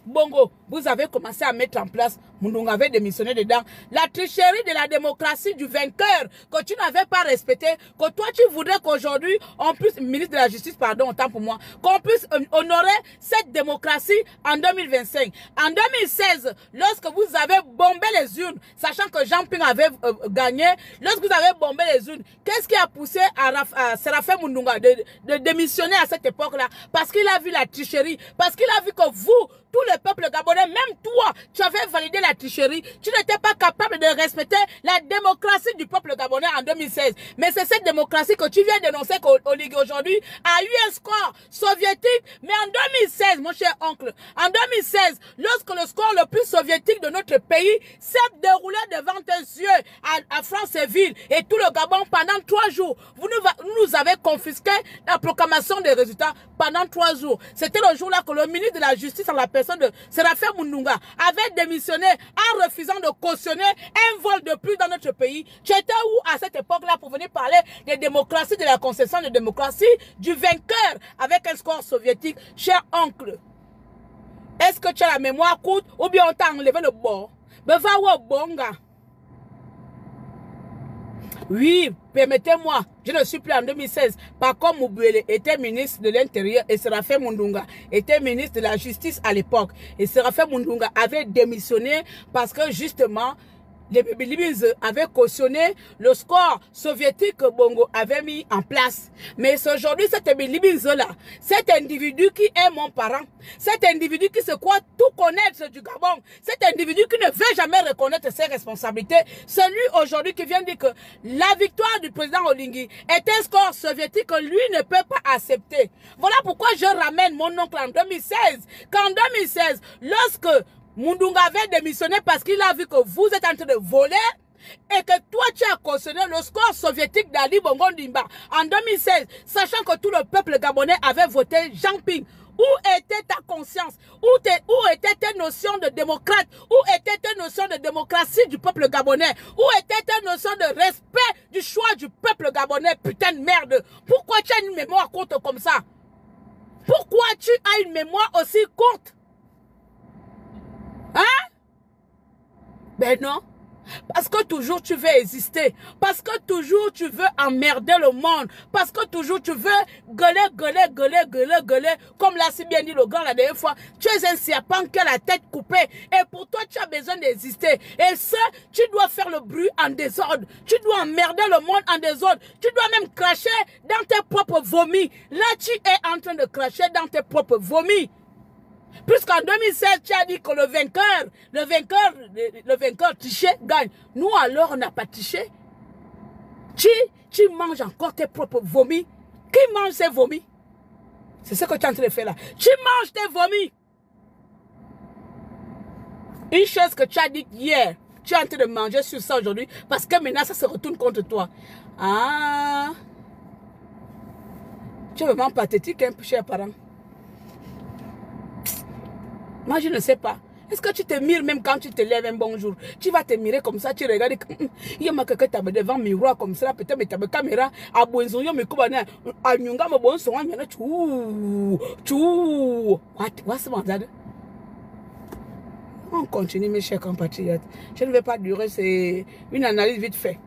Bongo, vous avez commencé à mettre en place, Mundunga avait démissionné dedans. La tricherie de la démocratie du vainqueur que tu n'avais pas respecté, que toi tu voudrais qu'aujourd'hui, on puisse, ministre de la Justice, pardon, autant pour moi, qu'on puisse honorer cette démocratie en 2025. En 2016, lorsque vous avez bombé les urnes, sachant que Jean-Ping avait gagné, lorsque vous avez bombé les urnes, qu'est-ce qui a poussé à Séraphin Mundunga de démissionner à cette époque-là? Parce qu'il a vu la tricherie, parce qu'il a vu que vous, tout le peuple gabonais Gabonais, même toi, tu avais validé la tricherie. Tu n'étais pas capable de respecter la démocratie du peuple gabonais en 2016. Mais c'est cette démocratie que tu viens dénoncer qu'Oligui aujourd'hui a eu un score soviétique. Mais en 2016, mon cher oncle, en 2016, lorsque le score le plus soviétique de notre pays s'est déroulé devant tes yeux à Franceville et tout le Gabon pendant 3 jours, vous nous avez confisqué la proclamation des résultats pendant 3 jours. C'était le jour-là que le ministre de la Justice, en la personne de Séraphin Mundunga, avait démissionné en refusant de cautionner un vol de plus dans notre pays. Tu étais où à cette époque-là pour venir parler des démocraties, de la concession de démocratie, du vainqueur avec un score soviétique? Cher oncle, est-ce que tu as la mémoire courte ou bien on t'a enlevé le bord? Ben va au bonga. Oui, permettez-moi, je ne suis plus en 2016. Par contre, Moubouele était ministre de l'Intérieur et Séraphin Mundunga était ministre de la Justice à l'époque. Et Séraphin Mundunga avait démissionné parce que justement, les Baby Libins avaient cautionné le score soviétique que Bongo avait mis en place. Mais aujourd'hui, cet Baby Libins là, cet individu qui est mon parent, cet individu qui se croit tout connaître du Gabon, cet individu qui ne veut jamais reconnaître ses responsabilités, c'est lui aujourd'hui qui vient dire que la victoire du président Oligui est un score soviétique que lui ne peut pas accepter. Voilà pourquoi je ramène mon oncle en 2016. Qu'en 2016, lorsque Mundunga avait démissionné parce qu'il a vu que vous êtes en train de voler et que toi tu as cautionné le score soviétique d'Ali Bongo Ndimba en 2016, sachant que tout le peuple gabonais avait voté Jean Ping. Où était ta conscience? Où était tes notions de démocrate? Où était tes notions de démocratie du peuple gabonais? Où était tes notions de respect du choix du peuple gabonais? Putain de merde! Pourquoi tu as une mémoire courte comme ça? Pourquoi tu as une mémoire aussi courte? Hein? Ben non. Parce que toujours tu veux exister. Parce que toujours tu veux emmerder le monde. Parce que toujours tu veux gueuler. Comme l'a si bien dit le gars la dernière fois. Tu es un serpent qui a la tête coupée. Et pour toi tu as besoin d'exister. Et ça, tu dois faire le bruit en désordre. Tu dois emmerder le monde en désordre. Tu dois même cracher dans tes propres vomis. Là tu es en train de cracher dans tes propres vomis. Puisqu'en 2016, tu as dit que le vainqueur triché gagne. Nous alors, on n'a pas triché. Tu manges encore tes propres vomis. Qui mange ses vomis? C'est ce que tu es en train de faire là. Tu manges tes vomis. Une chose que tu as dit hier, tu es en train de manger sur ça aujourd'hui, parce que maintenant ça se retourne contre toi. Ah, tu es vraiment pathétique, hein, cher parent. Moi, je ne sais pas. Est-ce que tu te mires même quand tu te lèves un bonjour? Tu vas te mirer comme ça, tu regardes. Il y a quelqu'un qui est devant le miroir comme ça, peut-être mais tu as une caméra. À Boinzon, il y a un Nyunga, mais bon, son ami, on continue, mes chers compatriotes. Je ne vais pas durer, c'est une analyse vite fait.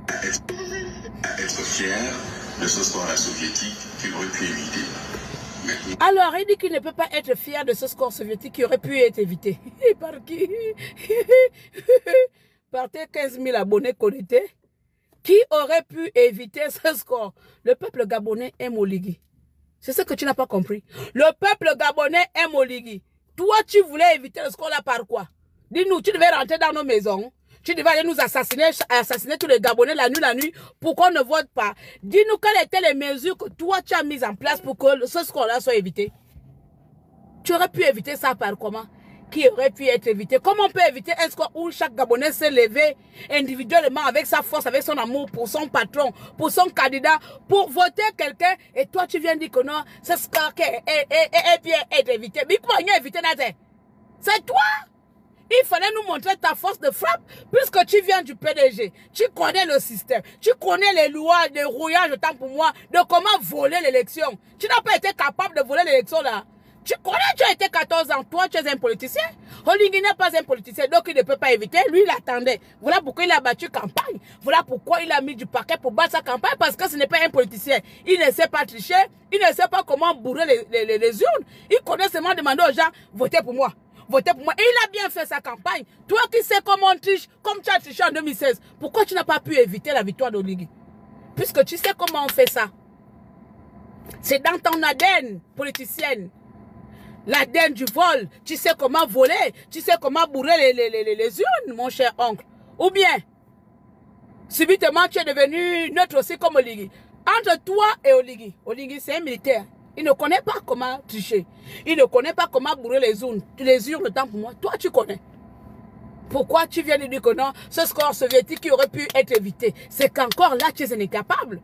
Être fier de ce score soviétique qu'il aurait pu éviter. Alors, il dit qu'il ne peut pas être fier de ce score soviétique qui aurait pu être évité. Par qui? Par tes 15 000 abonnés connectés qui aurait pu éviter ce score. Le peuple gabonais aime Oligui. C'est ce que tu n'as pas compris. Le peuple gabonais aime Oligui. Toi, tu voulais éviter le score là par quoi? Dis-nous, tu devais rentrer dans nos maisons. Tu devais aller nous assassiner tous les Gabonais la nuit, pour qu'on ne vote pas. Dis-nous quelles étaient les mesures que toi tu as mises en place pour que ce score-là soit évité. Tu aurais pu éviter ça par comment? Qui aurait pu être évité? Comment on peut éviter un score où chaque Gabonais s'est levé individuellement avec sa force, avec son amour pour son patron, pour son candidat, pour voter quelqu'un, et toi tu viens dire que non, ce score est bien être évité. Mais comment il y a évité? C'est toi? Il fallait nous montrer ta force de frappe, puisque tu viens du PDG. Tu connais le système. Tu connais les lois, les rouillages, autant pour moi, de comment voler l'élection. Tu n'as pas été capable de voler l'élection là. Tu connais, tu as été 14 ans. Toi, tu es un politicien. Oligui n'est pas un politicien, donc il ne peut pas éviter. Lui, il attendait. Voilà pourquoi il a battu campagne. Voilà pourquoi il a mis du paquet pour battre sa campagne, parce que ce n'est pas un politicien. Il ne sait pas tricher. Il ne sait pas comment bourrer les urnes. Il connaît seulement demander aux gens, votez pour moi. Votez pour moi. Et il a bien fait sa campagne. Toi qui sais comment on triche, comme tu as triché en 2016, pourquoi tu n'as pas pu éviter la victoire d'Oligui? Puisque tu sais comment on fait ça. C'est dans ton ADN politicienne. La dinde du vol. Tu sais comment voler. Tu sais comment bourrer les urnes, mon cher oncle. Ou bien, subitement, tu es devenu neutre aussi comme Oligui. Entre toi et Oligui, Oligui c'est un militaire. Il ne connaît pas comment tricher. Il ne connaît pas comment bourrer les urnes. Le temps pour moi. Toi, tu connais. Pourquoi tu viens de dire que non, ce score soviétique qui aurait pu être évité? C'est qu'encore là, tu es incapable.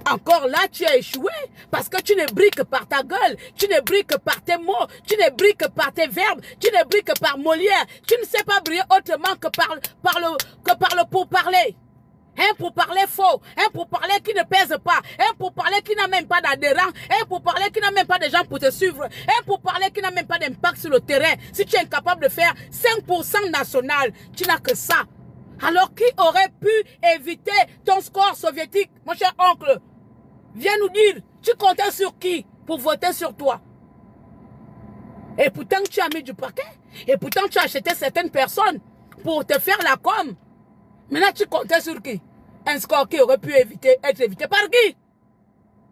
Encore là, tu as échoué parce que tu ne brilles que par ta gueule, tu ne brilles que par tes mots, tu ne brilles que par tes verbes, tu ne brilles que par Molière. Tu ne sais pas briller autrement que par le pourparler. Un pourparler faux, un pourparler qui ne pèse pas, un pourparler qui n'a même pas d'adhérents, un pourparler qui n'a même pas de gens pour te suivre, un pourparler qui n'a même pas d'impact sur le terrain. Si tu es incapable de faire 5% national, tu n'as que ça. Alors qui aurait pu éviter ton score soviétique, mon cher oncle? Viens nous dire, tu comptais sur qui pour voter sur toi? Et pourtant tu as mis du paquet, et pourtant tu as acheté certaines personnes pour te faire la com. Maintenant tu comptais sur qui? Un score qui aurait pu être évité par qui?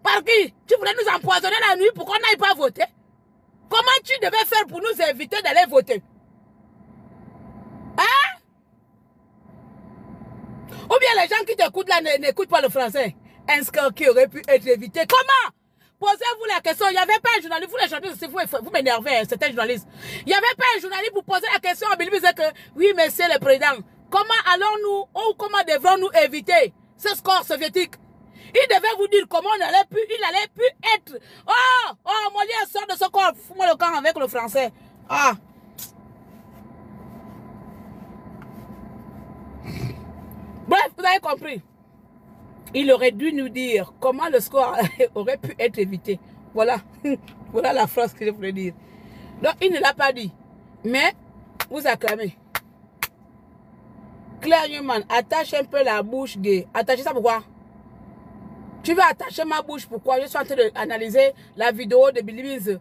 Par qui? Tu voulais nous empoisonner la nuit pour qu'on n'aille pas voter? Comment tu devais faire pour nous éviter d'aller voter? Hein? Ou bien les gens qui t'écoutent là n'écoutent pas le français. Un score qui aurait pu être évité. Comment? Posez-vous la question. Il n'y avait pas un journaliste. Vous les journalistes, vous m'énervez, c'était un journaliste. Il n'y avait pas un journaliste pour poser la question à Billy disait que oui, monsieur le président, comment allons-nous ou comment devrons-nous éviter ce score soviétique? Il devait vous dire comment il allait pu être. Oh, Molière sort de ce corps. Fous-moi le camp avec le français. Ah. Bref, vous avez compris. Il aurait dû nous dire comment le score aurait pu être évité. Voilà. Voilà la phrase que je voulais dire. Donc, il ne l'a pas dit. Mais, vous acclamez. Claire Newman, attache un peu la bouche gay. Attachez ça pourquoi? Tu veux attacher ma bouche pourquoi? Je suis en train d'analyser la vidéo de Billy Mills.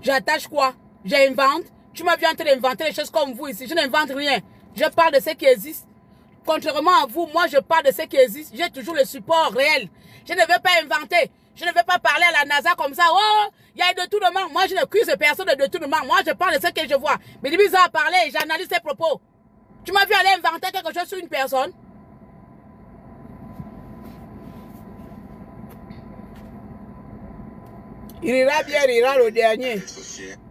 J'attache quoi? J'invente. Tu m'as vu en train d'inventer les choses comme vous ici. Je n'invente rien. Je parle de ce qui existe. Contrairement à vous, moi je parle de ce qui existe. J'ai toujours le support réel. Je ne vais pas inventer. Je ne vais pas parler à la NASA comme ça. Oh, il y a un détournement. Moi je n'accuse personne de détournement. Moi je parle de ce que je vois. Mais Billy Mills a parlé et j'analyse ses propos. Tu m'as vu aller inventer quelque chose sur une personne? Il ira bien, il ira le dernier.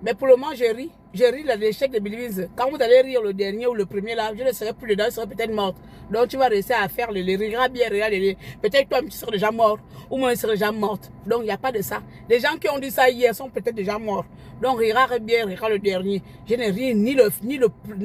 Mais pour le moment, je ris. Je ris de l'échec de Billy Mills. Quand vous allez rire le dernier ou le premier là, je ne serai plus dedans, je serai peut-être morte. Donc tu vas rester à faire le rira bien, peut-être toi tu seras déjà mort. Ou moi je serai déjà morte. Donc il n'y a pas de ça. Les gens qui ont dit ça hier sont peut-être déjà morts. Donc rira bien, rira le dernier. Je ne ris ni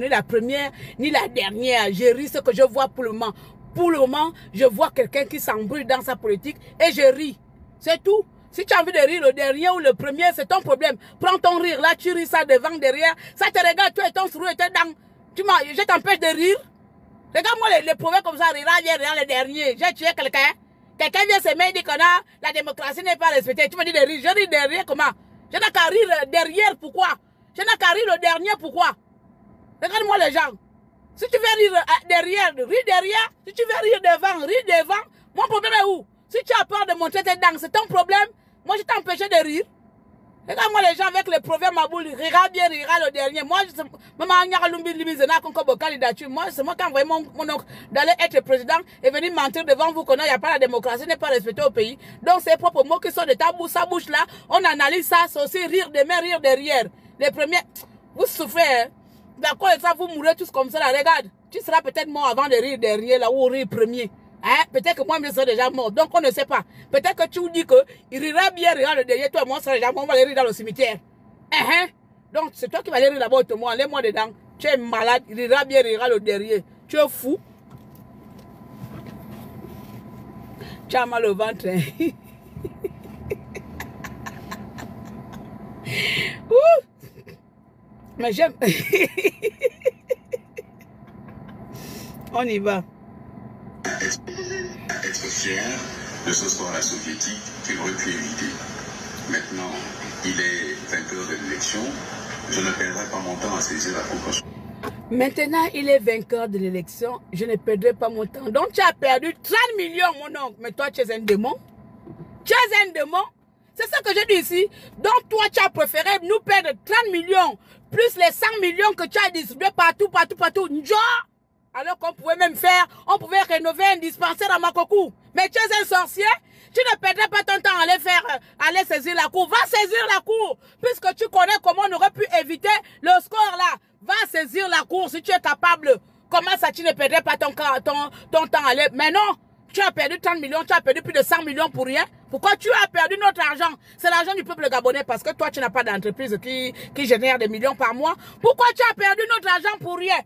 la première, ni la dernière. Je ris ce que je vois pour le moment. Pour le moment, je vois quelqu'un qui s'embrouille dans sa politique et je ris. C'est tout. Si tu as envie de rire le dernier ou le premier, c'est ton problème. Prends ton rire là, tu ris ça devant, derrière. Ça te regarde, toi et ton sourire et tes dents. Je t'empêche de rire. Regarde-moi les proverbes comme ça, rira bien, rira le dernier. J'ai tué quelqu'un. Quelqu'un vient se mettre et dit que non, la démocratie n'est pas respectée. Tu me dis de rire. Je ris derrière comment? Je n'ai qu'à rire derrière, pourquoi? Je n'ai qu'à rire le dernier, pourquoi? Regarde-moi les gens. Si tu veux rire derrière, ris derrière. Si tu veux rire devant, ris devant. Mon problème est où? Si tu as peur de montrer tes dents, c'est ton problème. Moi, je t'ai empêché de rire. Regarde-moi les gens avec les proverbes ma boule. Rira bien, rira le dernier. Moi, c'est moi qui ai envoyé mon oncle d'aller être président et venir mentir devant vous qu'il n'y a pas la démocratie, n'est pas respectée au pays. Donc, ces propres mots qui sont de ta bouche, sa bouche là, on analyse ça, c'est aussi rire demain, rire derrière. Les premiers, vous souffrez, hein. D'accord, et ça, vous mourrez tous comme ça là. Regarde, tu seras peut-être mort avant de rire derrière là, ou rire premier. Hein? Peut-être que moi, je serai déjà mort. Donc, on ne sait pas. Peut-être que tu vous dis qu'il rira bien, rira le derrière. Toi et moi, on sera déjà mort. On va aller rire dans le cimetière. Donc, c'est toi qui vas aller rire là-bas. Moi, allez-moi dedans. Tu es malade. Il rira bien, rira le derrière. Tu es fou. Tu as mal au ventre. Hein? Mais j'aime. On y va. Être fier de ce score soviétique qu'il aurait pu éviter. Maintenant, il est vainqueur de l'élection. Je ne perdrai pas mon temps à saisir la proportion. Maintenant, il est vainqueur de l'élection. Je ne perdrai pas mon temps. Donc, tu as perdu 30 millions, mon oncle. Mais toi, tu es un démon. Tu es un démon. C'est ça que j'ai dit ici. Donc toi, tu as préféré nous perdre 30 millions, plus les 100 millions que tu as distribués partout. Alors qu'on pouvait même faire, on pouvait rénover un dispensaire à Makokou. Mais tu es un sorcier, tu ne perdrais pas ton temps à aller saisir la cour. Va saisir la cour, puisque tu connais comment on aurait pu éviter le score là. Va saisir la cour si tu es capable. Comment ça, tu ne perdrais pas ton temps à aller. Mais non, tu as perdu 30 millions, tu as perdu plus de 100 millions pour rien. Pourquoi tu as perdu notre argent? C'est l'argent du peuple gabonais parce que toi, tu n'as pas d'entreprise qui génère des millions par mois. Pourquoi tu as perdu notre argent pour rien?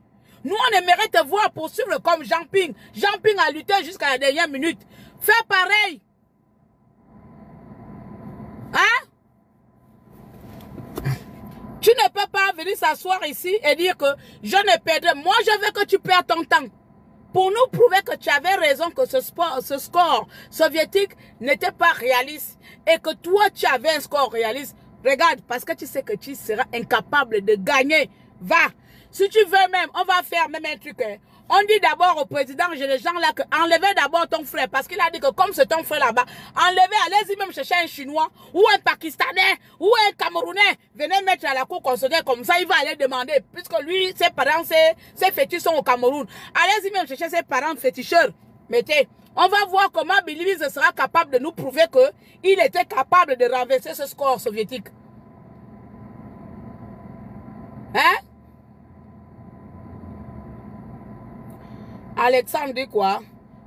Nous, on aimerait te voir poursuivre comme Jean Ping. Jean Ping a lutté jusqu'à la dernière minute. Fais pareil. Hein? Tu ne peux pas venir s'asseoir ici et dire que je ne perdrai. Moi, je veux que tu perds ton temps. Pour nous prouver que tu avais raison, que ce score soviétique n'était pas réaliste. Et que toi, tu avais un score réaliste. Regarde, parce que tu sais que tu seras incapable de gagner. Va. Si tu veux même, on va faire même un truc. Hein. On dit d'abord au président, j'ai des gens là, que enlevez d'abord ton frère. Parce qu'il a dit que comme c'est ton frère là-bas, enlevez, allez-y même chercher un Chinois, ou un Pakistanais, ou un Camerounais. Venez mettre à la cour constitutionnelle comme ça, il va aller demander. Puisque lui, ses parents, ses fétiches sont au Cameroun. Allez-y même chercher ses parents féticheurs. Mettez. On va voir comment Bilivis sera capable de nous prouver qu'il était capable de renverser ce score soviétique. Hein? Alexandre dit quoi?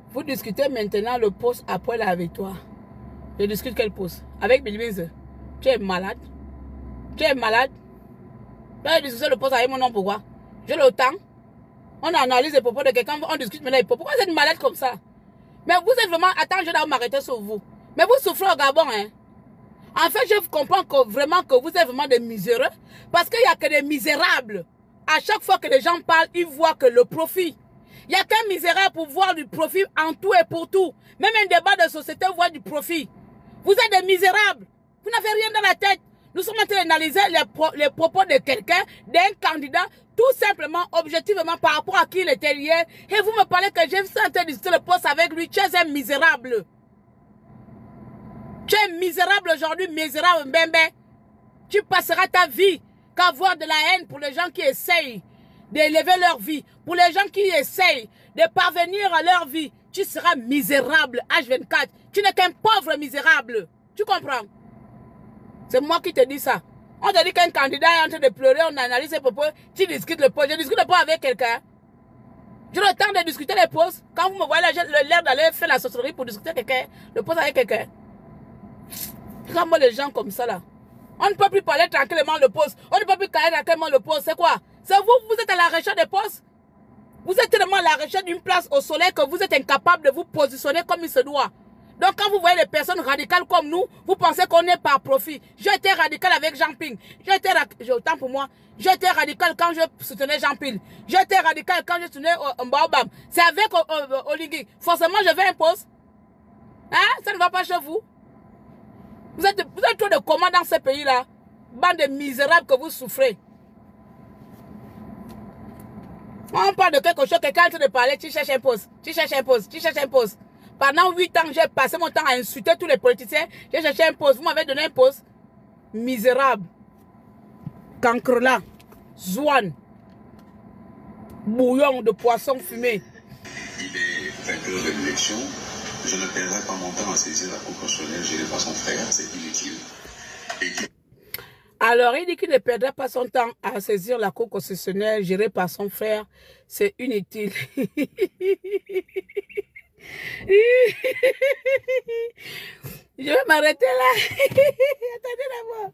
Vous discutez maintenant le poste après la victoire. Je discute quel poste? Avec Bilivis. Tu es malade? Tu es malade? Tu as discuté le poste avec mon nom, pourquoi? J'ai le temps. On analyse les propos de quelqu'un, on discute maintenant les propos. Pourquoi vous êtes malade comme ça? Mais vous êtes vraiment... Attends, je dois m'arrêter sur vous. Mais vous souffrez au Gabon, hein? En fait, je comprends vraiment que vous êtes vraiment des miséreux. Parce qu'il n'y a que des misérables. À chaque fois que les gens parlent, ils voient que le profit. Il n'y a qu'un misérable pour voir du profit en tout et pour tout. Même un débat de société voit du profit. Vous êtes des misérables. Vous n'avez rien dans la tête. Nous sommes en train d'analyser les propos de quelqu'un, d'un candidat, tout simplement, objectivement, par rapport à qui il était hier. Et vous me parlez que j'ai en train de discuter le poste avec lui. Tu es un misérable. Tu es misérable aujourd'hui, misérable, Mbembe. Tu passeras ta vie qu'à voir de la haine pour les gens qui essayent d'élever leur vie. Pour les gens qui essayent de parvenir à leur vie, tu seras misérable, H24. Tu n'es qu'un pauvre misérable. Tu comprends? C'est moi qui te dis ça. On te dit qu'un candidat est en train de pleurer, on analyse ses propos, tu discutes le poste. Je discute pas avec quelqu'un. J'ai le temps de discuter les postes. Quand vous me voyez là, j'ai l'air d'aller faire la sorcellerie pour discuter le poste avec quelqu'un. Regarde-moi les gens comme ça là. On ne peut plus parler tranquillement le poste. On ne peut plus parler tranquillement le poste. C'est quoi? C'est vous êtes à la recherche des postes. Vous êtes tellement à la recherche d'une place au soleil que vous êtes incapable de vous positionner comme il se doit. Donc quand vous voyez les personnes radicales comme nous, vous pensez qu'on est par profit. J'ai été radical avec Jean Ping. J'ai autant pour moi. J'ai été radical quand je soutenais Jean Ping. J'ai été radical quand je soutenais Mbaobam. C'est avec Oligui. Forcément, je vais un poste. Hein? Ça ne va pas chez vous. Vous êtes trop de commandes dans ce pays-là. Bande de misérables que vous souffrez. On parle de quelque chose, quelqu'un est en train de parler, tu cherches un poste, tu cherches un poste, tu cherches un poste. Pendant 8 ans, j'ai passé mon temps à insulter tous les politiciens. J'ai cherché un poste. Vous m'avez donné un poste. Misérable. Cancrelat. Zouane. Bouillon de poisson fumé. Il est vainqueur de l'élection. Je ne perdrai pas mon temps à saisir la cour constitutionnelle gérée par son frère. C'est inutile. Alors, il dit qu'il ne perdra pas son temps à saisir la cour constitutionnelle gérée par son frère. C'est inutile. Je vais m'arrêter là. Attendez d'abord.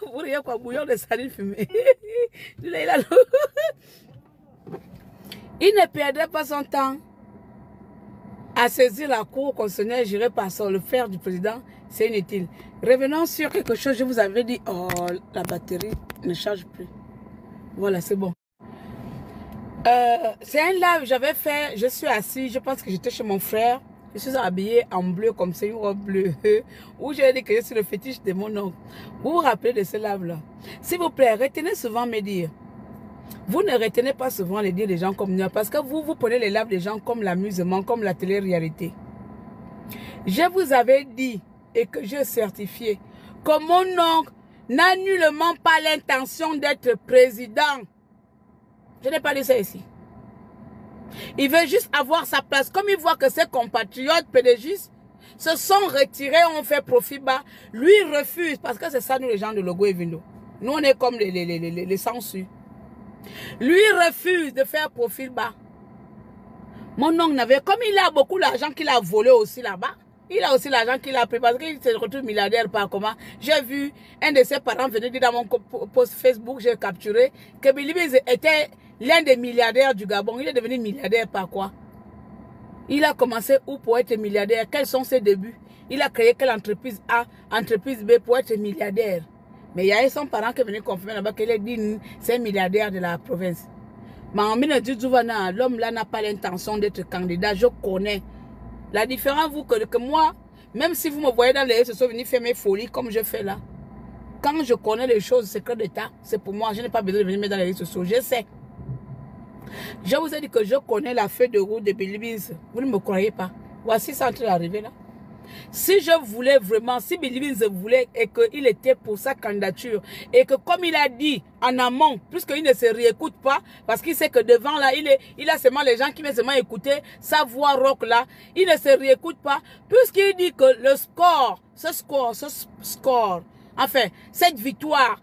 Vous voyez quoi? Bouillon de sardine fumée. Il ne perdrait pas son temps à saisir la cour constitutionnelle gérée par le frère du président. C'est inutile. Revenons sur quelque chose. Je vous avais dit, oh, la batterie ne charge plus. Voilà, c'est bon. C'est un live, j'avais fait, je suis assis, je pense que j'étais chez mon frère. Je suis habillée en bleu, comme c'est une robe bleue. Où j'ai dit que je suis le fétiche de mon oncle. Vous vous rappelez de ce live-là? S'il vous plaît, retenez souvent mes dires. Vous ne retenez pas souvent les dires des gens comme nous. Parce que vous prenez les lives des gens comme l'amusement, comme la télé-réalité. Je vous avais dit et que j'ai certifié que mon oncle n'a nullement pas l'intention d'être président. Je n'ai pas dit ça ici. Il veut juste avoir sa place. Comme il voit que ses compatriotes PDGistes se sont retirés, ont fait profit bas, lui refuse. Parce que c'est ça, nous les gens de Logo et Vindo. Nous, on est comme les census. Lui refuse de faire profil bas. Mon oncle n'avait, comme il a beaucoup d'argent qu'il a volé aussi là-bas, il a aussi l'argent qu'il a pris parce qu'il se retrouve milliardaire par comment. J'ai vu un de ses parents venir dire dans mon post Facebook, j'ai capturé, que Bilibiz était l'un des milliardaires du Gabon. Il est devenu milliardaire par quoi? Il a commencé où pour être milliardaire? Quels sont ses débuts? Il a créé quelle entreprise A, entreprise B pour être milliardaire? Mais il y a son parent qui est venu confirmer là-bas qu'il est dit c'est un milliardaire de la province. Mais en 1912, l'homme là n'a pas l'intention d'être candidat. Je connais. La différence, vous, que moi, même si vous me voyez dans les réseaux sociaux venir faire mes folies comme je fais là, quand je connais les choses secrètes d'État, c'est pour moi. Je n'ai pas besoin de venir mettre dans les réseaux sociaux. Je sais. Je vous ai dit que je connais la feuille de route de Bilibiz. Vous ne me croyez pas. Voici ça en train d'arriver là. Si je voulais vraiment, si Bilibiz voulait et qu'il était pour sa candidature et que comme il a dit en amont, puisqu'il ne se réécoute pas, parce qu'il sait que devant là, il a seulement les gens qui viennent seulement écouter sa voix rock là, il ne se réécoute pas, puisqu'il dit que le score, enfin, cette victoire,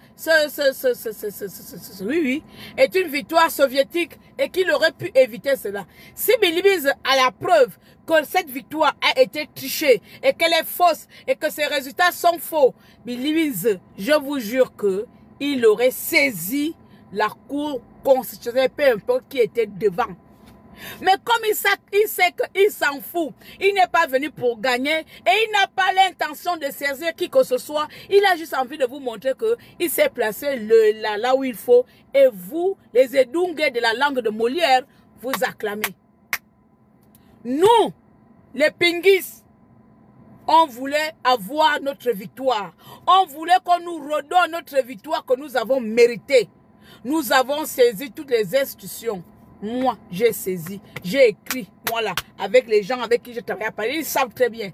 oui, est une victoire soviétique et qu'il aurait pu éviter cela. Si Bilibiz a la preuve que cette victoire a été trichée et qu'elle est fausse et que ses résultats sont faux, Bilibiz, je vous jure que il aurait saisi la Cour constitutionnelle, peu importe qui était devant. Mais comme il sait qu'il s'en fout, il n'est pas venu pour gagner et il n'a pas l'intention de saisir qui que ce soit. Il a juste envie de vous montrer qu'il s'est placé là où il faut. Et vous, les Edungues de la langue de Molière, vous acclamez. Nous, les Pingis, on voulait avoir notre victoire. On voulait qu'on nous redonne notre victoire que nous avons méritée. Nous avons saisi toutes les institutions. Moi, j'ai saisi, j'ai écrit, voilà, avec les gens avec qui je travaille à Paris. Ils savent très bien.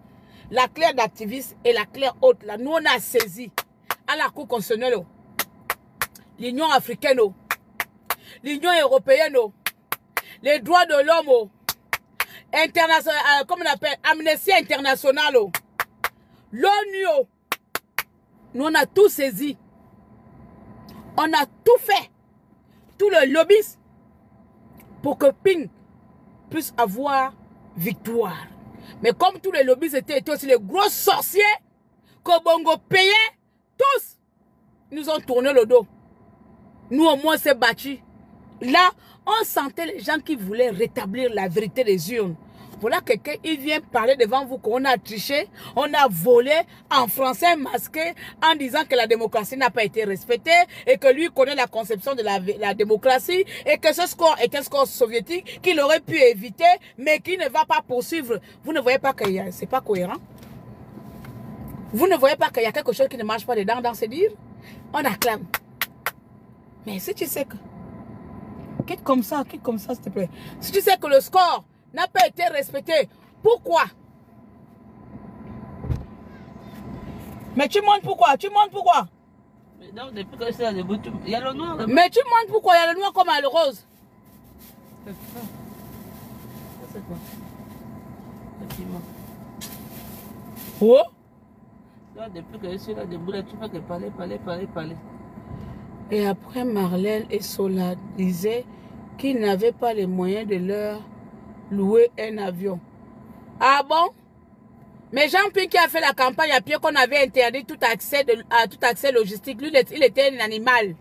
La claire d'activiste et la claire haute, là, nous, on a saisi à la Cour constitutionnelle, l'Union africaine, l'Union européenne, les droits de l'homme, international, comme on appelle, Amnesty International, l'ONU. Nous, on a tout saisi. On a tout fait. Tout le lobbyisme. Pour que Ping puisse avoir victoire. Mais comme tous les lobbies étaient aussi les gros sorciers, que Bongo payait, tous, ils nous ont tourné le dos. Nous au moins s'est battus. Là, on sentait les gens qui voulaient rétablir la vérité des urnes. Voilà quelqu'un, il vient parler devant vous qu'on a triché, on a volé en français masqué en disant que la démocratie n'a pas été respectée et que lui connaît la conception de la démocratie et que ce score est un score soviétique qu'il aurait pu éviter mais qui ne va pas poursuivre. Vous ne voyez pas que c'est pas cohérent? Vous ne voyez pas qu'il y a quelque chose qui ne marche pas dedans dans ce dire? On acclame. Mais si tu sais que... quitte comme ça, s'il te plaît. Si tu sais que le score n'a pas été respecté. Pourquoi? Mais tu montres pourquoi? Tu montres pourquoi? Mais non, depuis que c'est debout, il y a le noir. Mais tu montres pourquoi? Il y a le noir comme le rose. C'est quoi? Le piment. Oh? Là, depuis que je suis là debout, là, tu fais que parler. Et après, Marlène et Sola disaient qu'ils n'avaient pas les moyens de leur louer un avion. Ah bon? Mais Jean-Pierre qui a fait la campagne à pied qu'on avait interdit tout accès logistique, lui, il était un animal.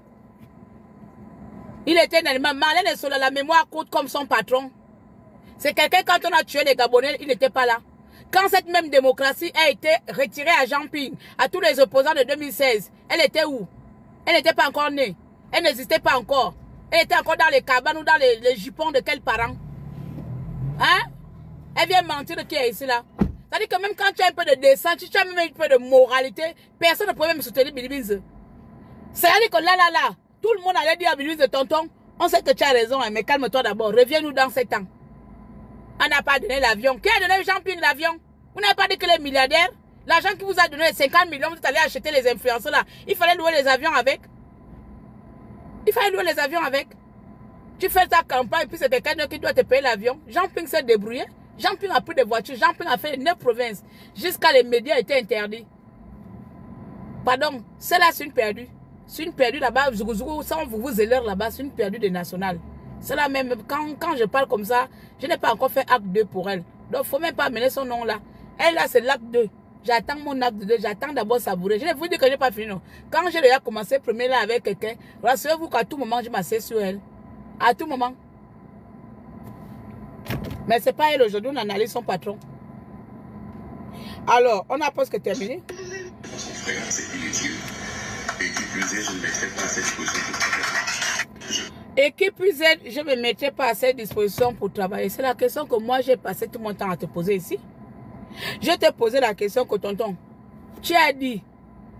Il était un animal. Marlène et Sola, la mémoire courte comme son patron. C'est quelqu'un, quand on a tué les Gabonais, il n'était pas là. Quand cette même démocratie a été retirée à Jean-Pierre, à tous les opposants de 2016, elle était où? Elle n'était pas encore née. Elle n'existait pas encore. Elle était encore dans les cabanes ou dans les jupons de quels parents? Hein? Elle vient mentir de qui est ici là. C'est-à-dire que même quand tu as un peu de décence, tu as même un peu de moralité, personne ne pouvait même soutenir Bilibiz. C'est-à-dire que là, tout le monde allait dire à Bilibiz, tonton, on sait que tu as raison, hein, mais calme-toi d'abord, reviens-nous dans 7 ans. On n'a pas donné l'avion. Qui a donné Jean-Pierre l'avion? Vous n'avez pas dit que les milliardaires, L'argent qui vous a donné les 50 millions, vous êtes allé acheter les influenceurs là. Il fallait louer les avions avec. Il fallait louer les avions avec. Tu fais ta campagne, puis c'est quelqu'un qui doit te payer l'avion. Jean-Ping s'est débrouillé. Jean-Ping a pris des voitures. Jean-Ping a fait les 9 provinces. Jusqu'à les médias étaient interdits. Pardon, celle-là, c'est une perdue. C'est une perdue là-bas. Sans vous élire là-bas, c'est une perdue des nationales. Celle-là même, quand je parle comme ça, je n'ai pas encore fait acte 2 pour elle. Donc, il ne faut même pas amener son nom là. Elle là, c'est l'acte 2. J'attends mon acte 2. J'attends d'abord savourer. Je ne vous dis que je n'ai pas fini. Non. Quand j'ai déjà commencé premier là avec quelqu'un, rassurez-vous qu'à tout moment, je m'assieds sur elle. À tout moment. Mais c'est pas elle aujourd'hui, on analyse son patron. Alors, on a presque terminé. Son frère, c'est inutile. Et qui plus est, je ne mettrai pas à cette disposition pour travailler. Et qui plus est, je ne me mettrai pas à cette disposition pour travailler. C'est la question que moi, j'ai passé tout mon temps à te poser ici. Je t'ai posé la question que tonton, tu as dit,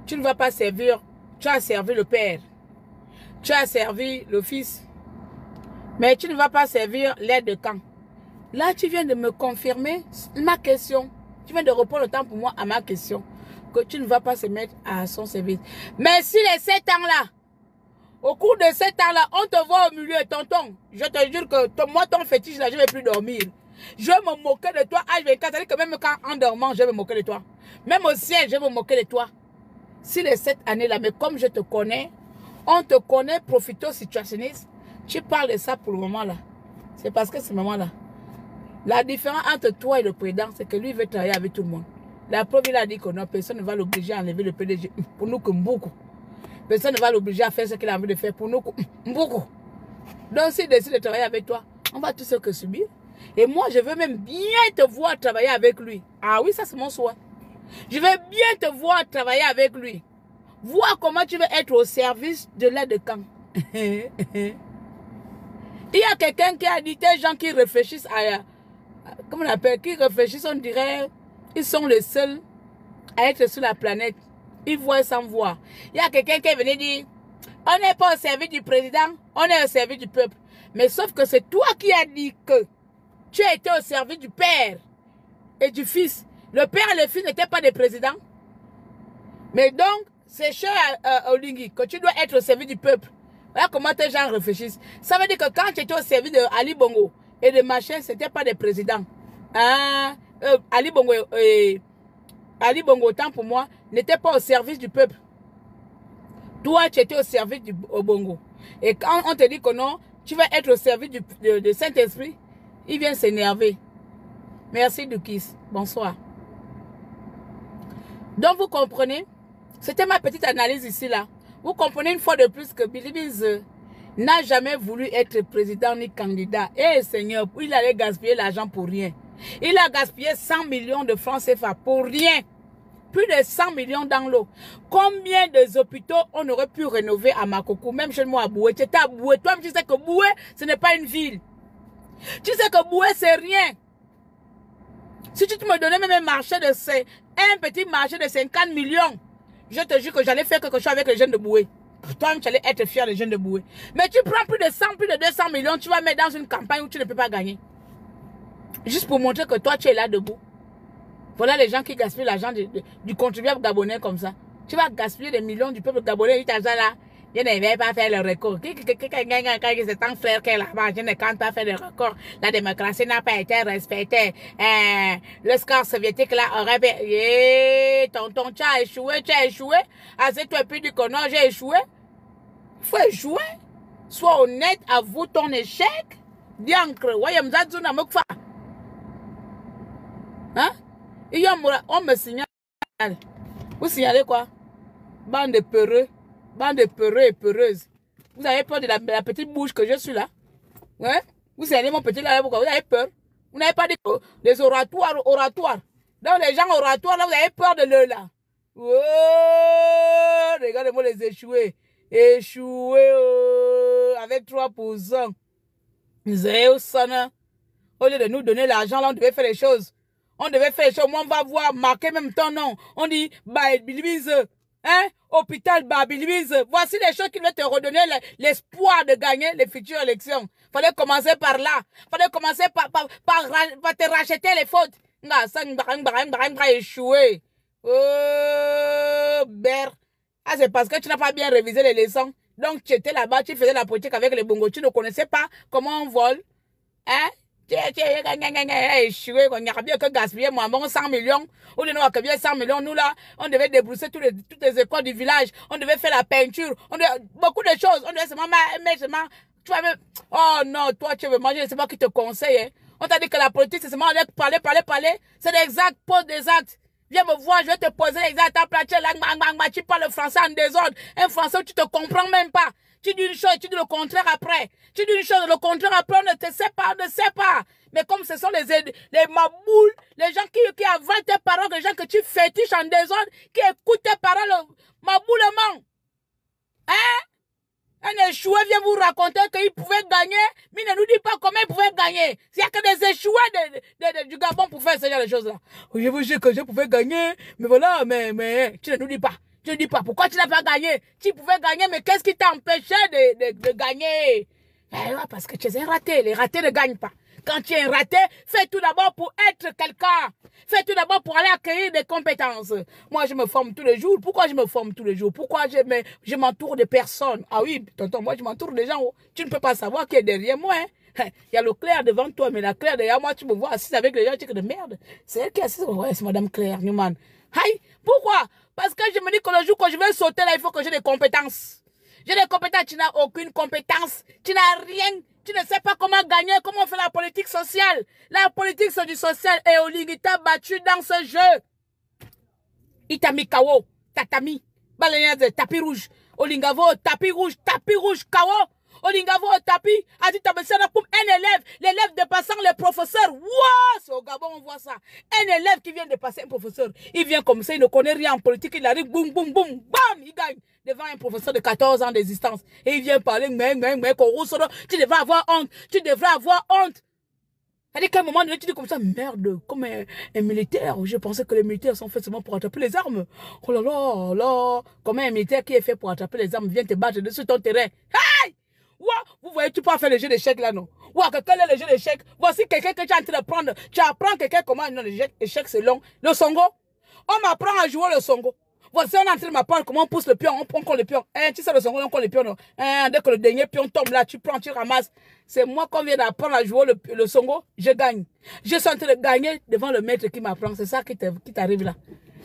tu ne vas pas servir, tu as servi le père, tu as servi le fils, mais tu ne vas pas servir l'aide de camp. Là, tu viens de me confirmer ma question. Tu viens de répondre le temps pour moi à ma question. Que tu ne vas pas se mettre à son service. Mais si les 7 ans-là, au cours de 7 ans-là, on te voit au milieu, tonton, je te jure que moi, ton fétiche, là, je ne vais plus dormir. Je vais me moquer de toi. H24, c'est-à-dire que même quand en dormant, je vais me moquer de toi. Même au ciel, je vais me moquer de toi. Si les 7 années-là, mais comme je te connais, on te connaît, profito-situationniste, tu parles de ça pour le moment-là. C'est parce que ce moment-là. La différence entre toi et le président, c'est que lui veut travailler avec tout le monde. La preuve, il a dit que non, personne ne va l'obliger à enlever le PDG. Pour nous, que beaucoup. Personne ne va l'obliger à faire ce qu'il a envie de faire. Pour nous, beaucoup. Donc, s'il décide de travailler avec toi, on va tout ce que subir. Et moi, je veux même bien te voir travailler avec lui. Ah oui, ça c'est mon souhait. Je veux bien te voir travailler avec lui. Voir comment tu veux être au service de l'aide de camp. Il y a quelqu'un qui a dit, des gens qui réfléchissent à... Comment on appelle? Qui réfléchissent, on dirait, ils sont les seuls à être sur la planète. Ils voient sans voir. Il y a quelqu'un qui est venu dire, on n'est pas au service du président, on est au service du peuple. Mais sauf que c'est toi qui as dit que tu as été au service du père et du fils. Le père et le fils n'étaient pas des présidents. Mais donc, c'est cher à Olingi que tu dois être au service du peuple. Voilà comment tes gens réfléchissent. Ça veut dire que quand tu étais au service de Ali Bongo et de machin, ce n'était pas des présidents. Ali Bongo, autant pour moi, n'était pas au service du peuple. Toi, tu étais au service du Bongo. Et quand on te dit que non, tu vas être au service du Saint-Esprit, il vient s'énerver. Merci, Dukis. Bonsoir. Donc, vous comprenez? C'était ma petite analyse ici, là. Vous comprenez une fois de plus que Billy Biz n'a jamais voulu être président ni candidat. Eh Seigneur, il allait gaspiller l'argent pour rien. Il a gaspillé 100 millions de francs CFA pour rien. Plus de 100 millions dans l'eau. Combien de hôpitaux on aurait pu rénover à Makoko, même chez moi à Boué. Tu étais à Boué. Toi, tu sais que Boué, ce n'est pas une ville. Tu sais que Boué, c'est rien. Si tu me donnais même un petit marché de 50 millions, je te jure que j'allais faire quelque chose avec les jeunes de Boué. Toi, tu allais être fier des jeunes de Boué. Mais tu prends plus de 100, plus de 200 millions, tu vas mettre dans une campagne où tu ne peux pas gagner. Juste pour montrer que toi, tu es là debout. Voilà les gens qui gaspillent l'argent du contribuable gabonais comme ça. Tu vas gaspiller des millions du peuple gabonais. Il là. Je ne vais pas faire le record. C'est ton frère qui est là-bas. Je ne compte pas faire le record. La démocratie n'a pas été respectée. Le score soviétique là aurait... Tonton, tu as échoué. Tu as échoué. Assez-toi plus du que non, j'ai échoué. Il faut échouer. Sois honnête, avoue ton échec. Diancre. Voyez, m'zazuna mokfa. Hein? On me signale. Vous signalez quoi? Bande de peureux. Bande de peureux et peureuses. Vous avez peur de la petite bouche que je suis là? Hein? Vous signalez mon petit là, pourquoi? Vous avez peur? Vous n'avez pas des oratoires. Donc les gens oratoires là, vous avez peur de l'eux là. Oh, regardez-moi les échoués. Échoués avec 3%. Vous avez au sonne. Au lieu de nous donner l'argent là, on devait faire les choses. On devait faire les choses. Moi, on va voir, marquer même ton nom. On dit, Babilibise, hein? Hôpital Babilibise. Voici les choses qui vont te redonner l'espoir de gagner les futures élections. Fallait commencer par là. Fallait commencer par te racheter les fautes. Échoué. Oh, Ber. Ah, c'est parce que tu n'as pas bien révisé les leçons. Donc, tu étais là-bas, tu faisais la politique avec les bongos. Tu ne connaissais pas comment on vole. Hein? Tu as échoué. On n'y a bien que gaspiller, moi, 100 millions. Ou de nous, que bien 100 millions. Nous, là, on devait débrousser toutes les écoles du village. On devait faire la peinture. Beaucoup de choses. On devait seulement tu vas même, oh non, toi, tu veux manger. C'est moi qui te conseille, hein. On t'a dit que la politique, c'est seulement parler. C'est des actes, pose des actes. Viens me voir, je vais te poser les actes à plat. Tu parles le français en désordre. Un français où tu te comprends même pas. Tu dis une chose, tu dis le contraire après. Tu dis une chose, le contraire après, on ne te sait pas, on ne sait pas. Mais comme ce sont les maboules, les gens qui avalent tes paroles, les gens que tu fétiches en désordre, qui écoutent tes paroles maboulement. Hein? Un échoué vient vous raconter qu'il pouvait gagner, mais il ne nous dit pas comment il pouvait gagner. Il n'y a que des échoués du Gabon pour faire ce genre de choses-là. Je vous dis que je pouvais gagner, mais voilà, mais tu ne nous dis pas. Tu ne dis pas pourquoi tu n'as pas gagné. Tu pouvais gagner, mais qu'est-ce qui t'a empêché de gagner? Parce que tu es un raté. Les ratés ne gagnent pas. Quand tu es un raté, fais tout d'abord pour être quelqu'un. Fais tout d'abord pour aller acquérir des compétences. Moi, je me forme tous les jours. Pourquoi je me forme tous les jours? Pourquoi je m'entoure de personnes? Ah oui, tonton, moi, je m'entoure de gens. Tu ne peux pas savoir qui est derrière moi. Hein? Il y a le Claire devant toi, mais la Claire derrière moi, tu me vois assise avec les gens, tu dis que de merde. C'est elle qui est assise. Ouais, c'est Madame Claire Newman. Aïe, pourquoi? Parce que je me dis que le jour que je vais sauter là, il faut que j'ai des compétences. J'ai des compétences, tu n'as aucune compétence. Tu n'as rien. Tu ne sais pas comment gagner, comment on fait la politique sociale. La politique du social et Oling, il t'a battu dans ce jeu. Il t'a mis KO, tatami, balayage, tapis rouge. Olingavo, tapis rouge, KO. Olingavo, tapis, a dit t'as ça pour un élève, l'élève dépassant les professeurs. Wow, c'est au Gabon, on voit ça. Un élève qui vient dépasser un professeur, il vient comme ça, il ne connaît rien en politique, il arrive, boum, boum, boum, bam, il gagne. Devant un professeur de 14 ans d'existence. Et il vient parler, tu devrais avoir honte. Tu devrais avoir honte. C'est-à-dire qu'à un moment donné, tu dis comme ça, merde, comme un militaire. Je pensais que les militaires sont faits seulement pour attraper les armes. Oh là là, là. Comment un militaire qui est fait pour attraper les armes vient te battre dessus ton terrain. Hey! Ouais, vous voyez, tu peux pas faire le jeu d'échecs là, non? Ouais, quel est le jeu d'échecs? Voici quelqu'un que tu es en train de prendre. Tu apprends quelqu'un comment, non, l'échec c'est long. Le songo. On m'apprend à jouer le songo. Voici, on est en train de m'apprendre comment on pousse le pion, on colle le pion. Tu sais le songo, on colle le pion. Non? Dès que le dernier pion tombe là, tu prends, tu ramasses. C'est moi qu'on vient d'apprendre à jouer le songo, je gagne. Je suis en train de gagner devant le maître qui m'apprend. C'est ça qui t'arrive là.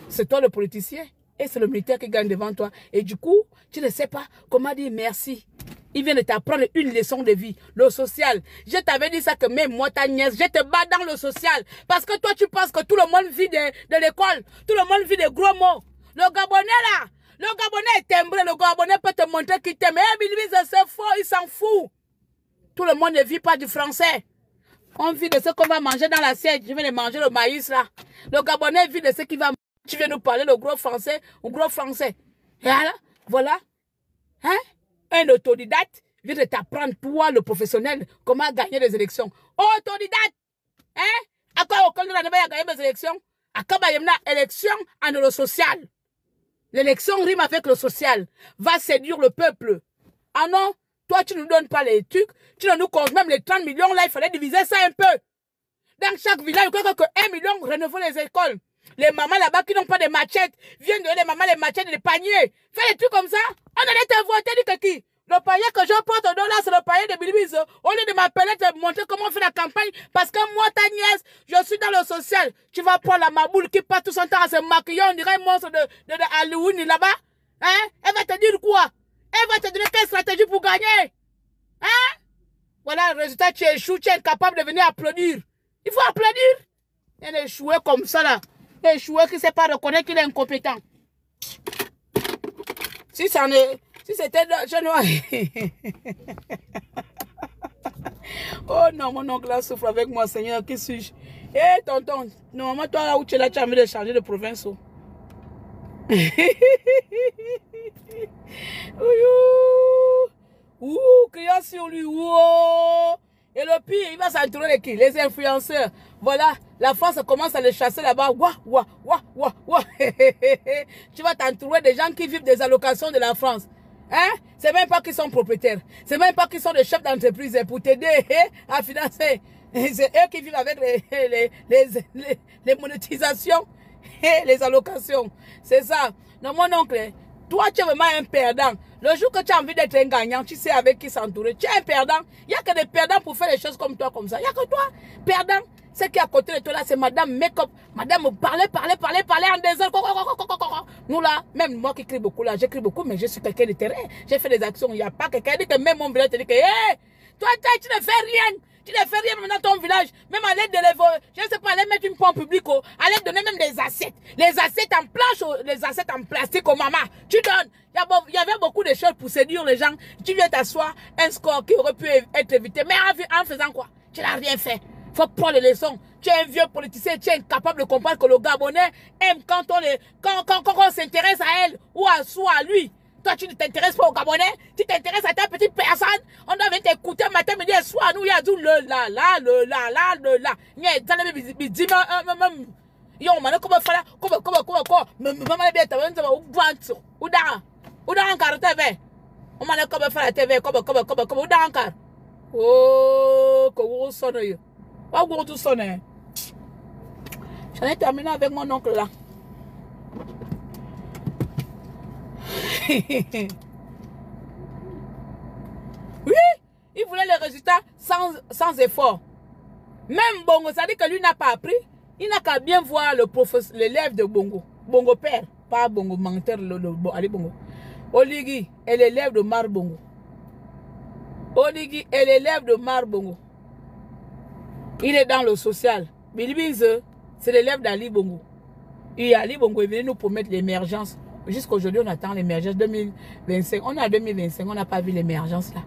C'est toi le politicien et c'est le militaire qui gagne devant toi. Et du coup, tu ne sais pas comment dire merci. Il vient de t'apprendre une leçon de vie, le social. Je t'avais dit ça que même moi, ta nièce, je te bats dans le social. Parce que toi, tu penses que tout le monde vit de l'école. Tout le monde vit des gros mots. Le Gabonais là, le Gabonais est timbré, le Gabonais peut te montrer qu'il t'aime. Mais Bilbis, c'est faux, il s'en fout. Tout le monde ne vit pas du français. On vit de ce qu'on va manger dans l'assiette. Je vais manger le maïs là. Le Gabonais vit de ce qu'il va manger. Tu viens nous parler le gros français ou gros français. Et alors, voilà. Hein? Un autodidacte vient de t'apprendre, toi, le professionnel, comment gagner des élections. Autodidacte! Hein? À quoi aucun de la a gagné des élections? À quoi il y a une élection en le social? L'élection rime avec le social. Va séduire le peuple. Ah non? Toi, tu ne nous donnes pas les trucs. Tu ne nous comptes même les 30 millions. Là, il fallait diviser ça un peu. Dans chaque village, il y a que 1 million rénover les écoles. Les mamans là-bas qui n'ont pas de machettes viennent donner les mamans les machettes et les paniers. Fais des trucs comme ça. On allait te voter, dit que qui? Le panier que je porte au dos là, c'est le panier de Bilbis. Au lieu de m'appeler, te montrer comment on fait la campagne. Parce que moi, ta nièce, je suis dans le social. Tu vas prendre la maboule qui passe tout son temps à se maquiller. On dirait un monstre de Halloween là-bas. Hein? Elle va te dire quoi? Elle va te donner quelle stratégie pour gagner? Hein? Voilà, le résultat, tu échoues, tu es incapable de venir applaudir. Il faut applaudir. Il est échoué comme ça là. Il est échoué qui ne sait pas reconnaître qu'il est incompétent. Si c'était je noir. Oh non, mon oncle là souffre avec moi, Seigneur. Qui suis-je? Eh, tonton, normalement, toi là où tu es là, tu as envie de changer de province. Oh. Ouh, criant sur lui. Ouh. Et le pire, il va s'entourer de qui? Les influenceurs. Voilà, la France commence à les chasser là-bas. Tu vas t'entourer des gens qui vivent des allocations de la France. Hein? C'est même pas qu'ils sont propriétaires. C'est même pas qu'ils sont des chefs d'entreprise pour t'aider à financer. C'est eux qui vivent avec les monétisations. Les allocations. C'est ça. Non, mon oncle, toi, tu es vraiment un perdant. Le jour que tu as envie d'être un gagnant, tu sais avec qui s'entourer. Tu es un perdant. Il n'y a que des perdants pour faire les choses comme toi, comme ça. Il n'y a que toi, perdant. Ce qui est à côté de toi là, c'est madame make-up. Madame parler en désordre. Nous là, même moi qui crie beaucoup là, j'écris beaucoup, mais je suis quelqu'un de terrain. J'ai fait des actions. Il n'y a pas quelqu'un qui dit que même mon village te dit que, hé, toi, tu ne fais rien. Tu ne fais rien même dans ton village. Même à l'aide de je ne sais pas, aller mettre une pompe publique, aller donner même des assiettes. Les assiettes en planche, les assiettes en plastique au maman. Tu donnes. Il y avait beaucoup de choses pour séduire les gens. Tu viens t'asseoir, un score qui aurait pu être évité. Mais en faisant quoi? Tu n'as rien fait. Faut prendre les leçons. Tu es un vieux politicien, tu es incapable de comprendre que le Gabonais aime quand on s'intéresse à elle ou à soi, à lui. Toi, tu ne t'intéresses pas aux Gabonais, tu t'intéresses à ta petite personne. On doit venir t'écouter matin, midi et soir. Nous, il y a du le la. Il y a des bidima, yo, man, comment faire comment, maman, bien, t'as vu, ou dans un quart de TV. On m'a dit comment faire la TV, comment, ou dans un quart. Oh, que vous sonnez. Pas vous tout sonner. J'en ai terminé avec mon oncle là. Oui, il voulait les résultats sans effort. Même Bongo, ça dit que lui n'a pas appris. Il n'a qu'à bien voir l'élève de Bongo. Bongo père, pas Bongo menteur, allez Bongo. Oligui est l'élève de Mar Bongo. Oligui est l'élève de Mar Bongo. Il est dans le social. Bilibize, c'est l'élève d'Ali Bongo. Et Ali Bongo est venu nous promettre l'émergence. Jusqu'aujourd'hui, on attend l'émergence 2025. On est en 2025, on n'a pas vu l'émergence là.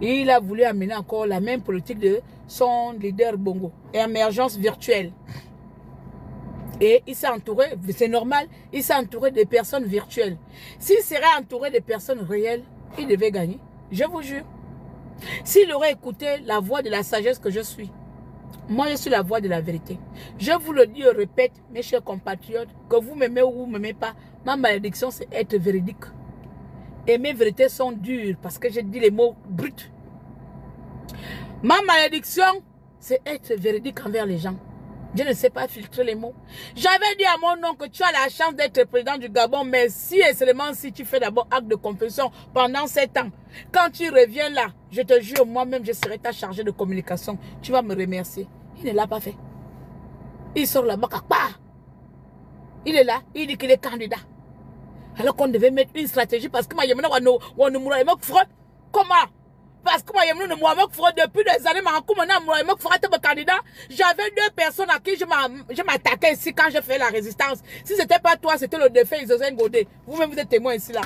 Et il a voulu amener encore la même politique de son leader Bongo. Émergence virtuelle. Et il s'est entouré, c'est normal, il s'est entouré de personnes virtuelles. S'il serait entouré de personnes réelles, il devait gagner. Je vous jure. S'il aurait écouté la voix de la sagesse que je suis, moi, je suis la voix de la vérité. Je vous le dis et répète, mes chers compatriotes, que vous m'aimez ou vous ne m'aimez pas, ma malédiction, c'est être véridique. Et mes vérités sont dures parce que j'ai dit les mots bruts. Ma malédiction, c'est être véridique envers les gens. Je ne sais pas filtrer les mots. J'avais dit à mon oncle que tu as la chance d'être président du Gabon, mais si et seulement si tu fais d'abord acte de confession pendant 7 ans. Quand tu reviens là, je te jure, moi-même, je serai ta chargée de communication. Tu vas me remercier. Il ne l'a pas fait. Il sort là-bas. Il est là, il dit qu'il est candidat. Alors qu'on devait mettre une stratégie parce que comment? Parce que moi, depuis des années, candidat, j'avais 2 personnes à qui je m'attaquais ici quand je fais la résistance. Si ce n'était pas toi, c'était le défait Isosen Godé. Vous-même, vous êtes témoin ici là.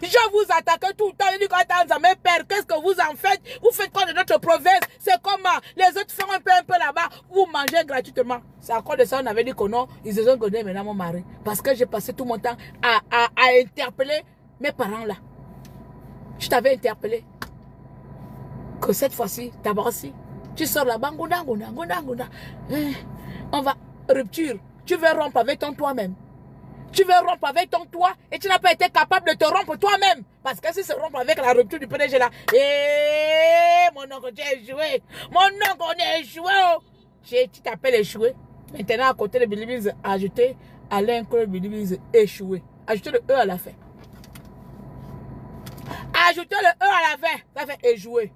Je vous attaquais tout le temps. Je dis quand mes pères, qu'est-ce que vous en faites? Vous faites quoi de notre province? C'est comment? Les autres font un peu là-bas. Vous mangez gratuitement. C'est encore de ça, on avait dit que non, Isosen Godé maintenant mon mari. Parce que j'ai passé tout mon temps à interpeller mes parents là. Je t'avais interpellé. Que cette fois-ci, d'abord si tu sors là-bas, on va rupture. Tu veux rompre avec ton toi-même. Tu veux rompre avec ton toi et tu n'as pas été capable de te rompre toi-même. Parce que si c'est rompre avec la rupture du PDG là, mon oncle, tu as échoué. Mon oncle, on a échoué. Tu t'appelles échoué. Maintenant, à côté de Bilibize, ajouter Alain Claude Bilibize échoué. Ajoutez le E à la fin. Ajoutez le E à la fin. Ça fait échoué.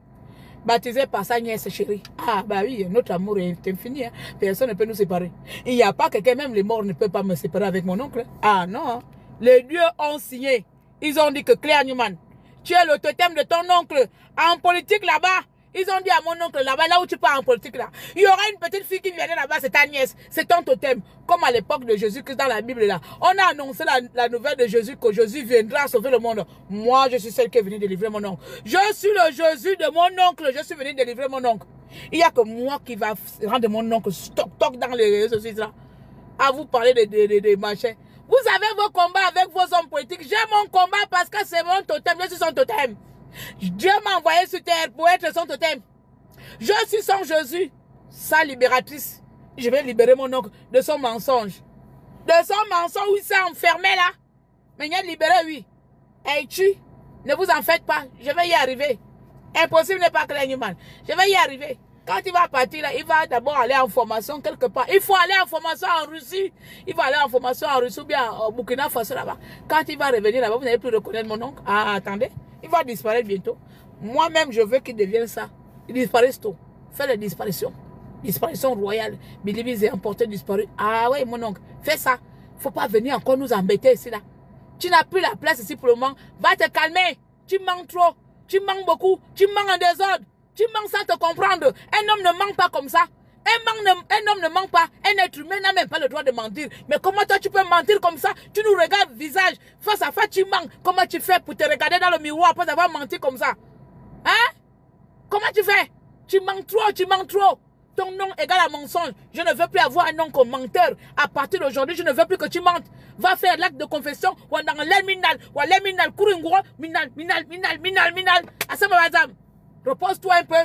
Baptisé par sa nièce chérie. Ah, bah oui, notre amour est infini. Hein. Personne ne peut nous séparer. Il n'y a pas quelqu'un, même les morts ne peuvent pas me séparer avec mon oncle. Ah non. Les dieux ont signé. Ils ont dit que Claire Newman, tu es le totem de ton oncle. En politique là-bas, ils ont dit à mon oncle là-bas, là où tu pars en politique là, il y aura une petite fille qui viendra là-bas, c'est ta nièce. C'est ton totem. Comme à l'époque de Jésus-Christ dans la Bible là. On a annoncé la nouvelle de Jésus, que Jésus viendra sauver le monde. Moi, je suis celle qui est venue délivrer mon oncle. Je suis le Jésus de mon oncle. Je suis venu délivrer mon oncle. Il n'y a que moi qui va rendre mon oncle stock dans les réseaux sociaux là. À vous parler de machins. Vous avez vos combats avec vos hommes politiques. J'ai mon combat parce que c'est mon totem. Je suis son totem. Dieu m'a envoyé sur terre pour être son totem. Je suis son Jésus, sa libératrice. Je vais libérer mon oncle de son mensonge. De son mensonge où il s'est enfermé là. Mais il a libéré, oui. Et tu, ne vous en faites pas. Je vais y arriver. Impossible n'est pas Claire Newman. Je vais y arriver. Quand il va partir là, il va d'abord aller en formation quelque part. Il faut aller en formation en Russie. Il va aller en formation en Russie ou bien au Burkina Faso là-bas. Quand il va revenir là-bas, vous n'allez plus reconnaître mon oncle. Ah, attendez. Il va disparaître bientôt. Moi-même, je veux qu'il devienne ça. Il disparaisse tout. Fais la disparition. Disparition royale. Bilibi est emporté, disparu. Ah ouais, mon oncle. Fais ça. Faut pas venir encore nous embêter ici là. Tu n'as plus la place ici pour le moment. Va te calmer. Tu manques trop. Tu manques beaucoup. Tu manques en désordre. Tu manques sans te comprendre. Un homme ne manque pas comme ça. Un homme ne manque pas. Un être humain n'a même pas le droit de mentir. Mais comment toi tu peux mentir comme ça? Tu nous regardes visage. Face à face, tu manques. Comment tu fais pour te regarder dans le miroir après avoir menti comme ça? Hein? Comment tu fais? Tu manques trop, tu manques trop. Ton nom égale à mensonge. Je ne veux plus avoir un nom comme menteur. À partir d'aujourd'hui, je ne veux plus que tu mentes. Va faire l'acte de confession. Ou dans l'elminal. Ou l'elminal. Kouringwa. Minal. Asama. Repose-toi un peu.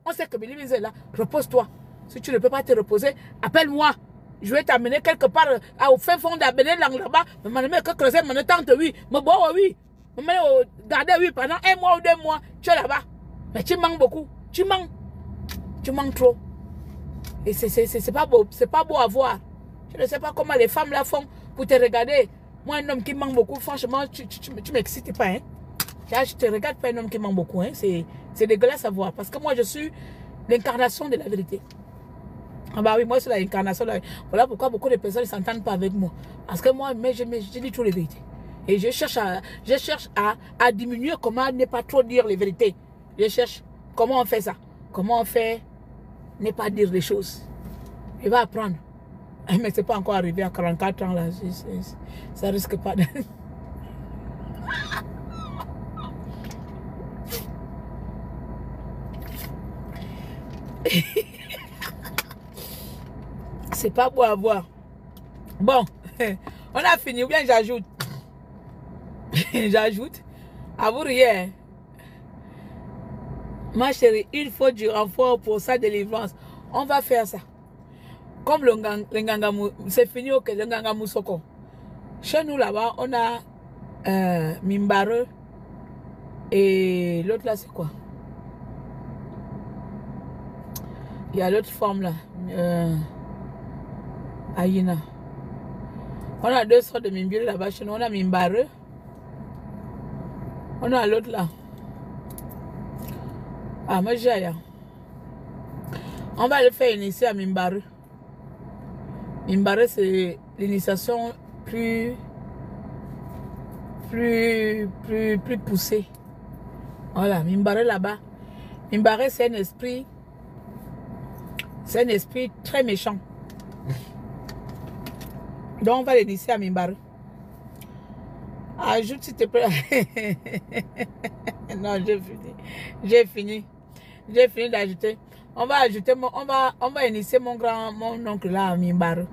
On sait que Billy est là. Repose-toi. Si tu ne peux pas te reposer, appelle-moi. Je vais t'amener quelque part au fin fond d'Abéné là-bas. Mais que creuser mon tante, oui. Mais bon, oui. Mais garder, oui, pendant 1 mois ou 2 mois. Tu es là-bas. Mais tu manques beaucoup. Tu manques. Tu manques trop. Et c'est pas beau. C'est pas beau à voir. Je ne sais pas comment les femmes la font pour te regarder. Moi, un homme qui manque beaucoup, franchement, tu m'excites pas, hein. Je te regarde pas un homme qui manque beaucoup, hein. C'est dégueulasse à voir. Parce que moi, je suis l'incarnation de la vérité. Ah bah oui, moi, c'est l'incarnation. Voilà pourquoi beaucoup de personnes ne s'entendent pas avec moi. Parce que moi, je dis toujours les vérités. Et je cherche à diminuer comment ne pas trop dire les vérités. Je cherche comment on fait ça. Comment on fait ne pas dire les choses. Il va apprendre. Mais c'est pas encore arrivé à 44 ans là. Ça risque pas de... C'est pas beau à voir. Bon, on a fini. Ou bien j'ajoute. J'ajoute. À vous rien. Ma chérie, il faut du renfort pour sa délivrance. On va faire ça. Comme le Nganga, c'est fini au le Nganga Moussoko. Chez nous là-bas, on a Mimbare et l'autre là c'est quoi? Il y a l'autre forme là. Aïna. On a 2 sortes de Mimbire là-bas chez nous. On a Mimbare. On a l'autre là. Ah, moi j'ai. On va le faire initier à Mimbare. Mimbare, c'est l'initiation plus poussée. Voilà, Mimbare là-bas. Mimbare, c'est un esprit. C'est un esprit très méchant. Donc, on va l'initier à Mimbare. Ajoute, s'il te plaît. Non, j'ai fini. J'ai fini. J'ai fini d'ajouter. On va ajouter, on va initier mon oncle là à Mimbare.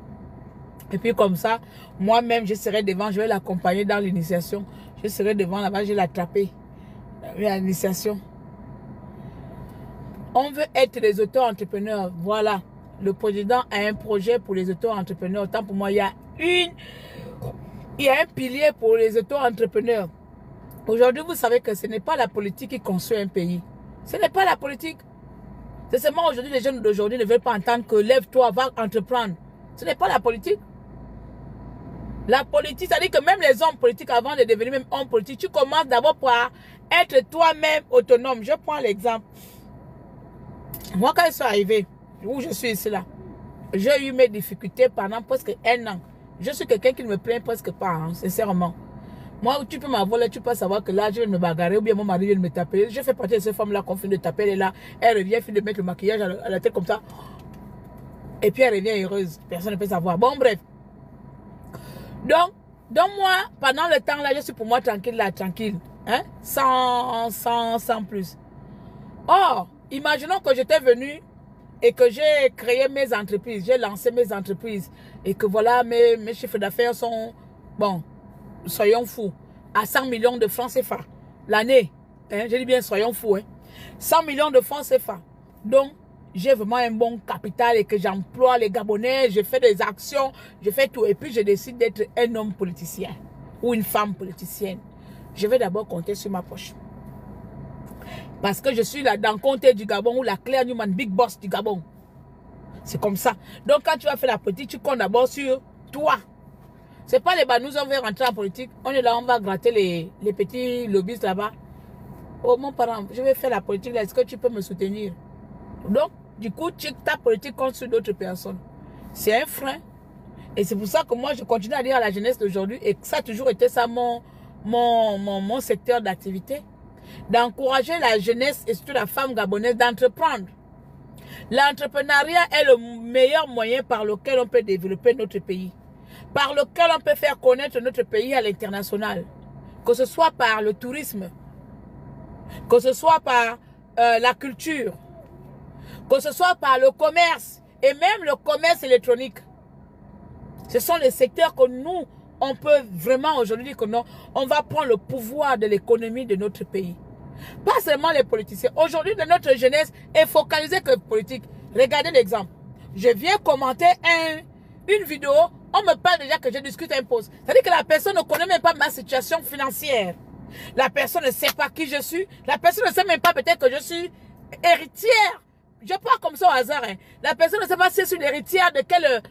Et puis comme ça, moi-même, je serai devant, je vais l'accompagner dans l'initiation. Je serai devant là-bas, je vais l'attraper. L'initiation. On veut être les auto-entrepreneurs. Voilà. Le président a un projet pour les auto-entrepreneurs. Autant pour moi, il y a un pilier pour les auto-entrepreneurs. Aujourd'hui, vous savez que ce n'est pas la politique qui construit un pays. Ce n'est pas la politique. C'est seulement aujourd'hui, les jeunes d'aujourd'hui ne veulent pas entendre que lève-toi, va entreprendre. Ce n'est pas la politique. La politique, c'est-à-dire que même les hommes politiques, avant de devenir même hommes politiques, tu commences d'abord par être toi-même autonome. Je prends l'exemple. Moi, quand je suis arrivé, où je suis ici là, j'ai eu mes difficultés pendant presque 1 an. Je suis quelqu'un qui ne me plaint presque pas, hein, sincèrement. Moi, tu peux m'avoir là, tu peux savoir que là, je vais me bagarrer ou bien mon mari vient de me taper. Je fais partie de ces femmes-là qu'on finit de taper, elle est là. Elle revient, elle finit de mettre le maquillage à la tête comme ça. Et puis elle revient heureuse. Personne ne peut savoir. Bon, bref. Donc moi, pendant le temps là, je suis pour moi tranquille là, tranquille. Hein? Sans plus. Or, imaginons que j'étais venue et que j'ai créé mes entreprises. J'ai lancé mes entreprises. Et que voilà, mes chiffres d'affaires sont... Bon, soyons fous. À 100 millions de francs CFA. L'année. Hein? Je dis bien, soyons fous. Hein? 100 millions de francs CFA. Donc, j'ai vraiment un bon capital et que j'emploie les Gabonais, je fais des actions, je fais tout. Et puis, je décide d'être un homme politicien ou une femme politicienne. Je vais d'abord compter sur ma poche. Parce que je suis là dans le comté du Gabon ou la Claire Newman, big boss du Gabon. C'est comme ça. Donc quand tu vas faire la politique, tu comptes d'abord sur toi. C'est pas les banous, on veut rentrer en politique. On est là, on va gratter les petits lobbyistes là-bas. Oh mon parent, je vais faire la politique là, est-ce que tu peux me soutenir? Donc, du coup, ta politique compte sur d'autres personnes. C'est un frein. Et c'est pour ça que moi, je continue à dire à la jeunesse d'aujourd'hui, et ça a toujours été ça mon secteur d'activité, d'encourager la jeunesse et surtout la femme gabonaise d'entreprendre. L'entrepreneuriat est le meilleur moyen par lequel on peut développer notre pays, par lequel on peut faire connaître notre pays à l'international, que ce soit par le tourisme, que ce soit par la culture, que ce soit par le commerce et même le commerce électronique. Ce sont les secteurs que nous, on peut vraiment aujourd'hui dire que non, on va prendre le pouvoir de l'économie de notre pays. Pas seulement les politiciens. Aujourd'hui, notre jeunesse est focalisée que politique. Regardez l'exemple. Je viens commenter une vidéo, on me parle déjà que je discute un poste. C'est-à-dire que la personne ne connaît même pas ma situation financière. La personne ne sait pas qui je suis. La personne ne sait même pas peut-être que je suis héritière. Je parle comme ça au hasard. Hein. La personne ne sait pas si je suis l'héritière de quel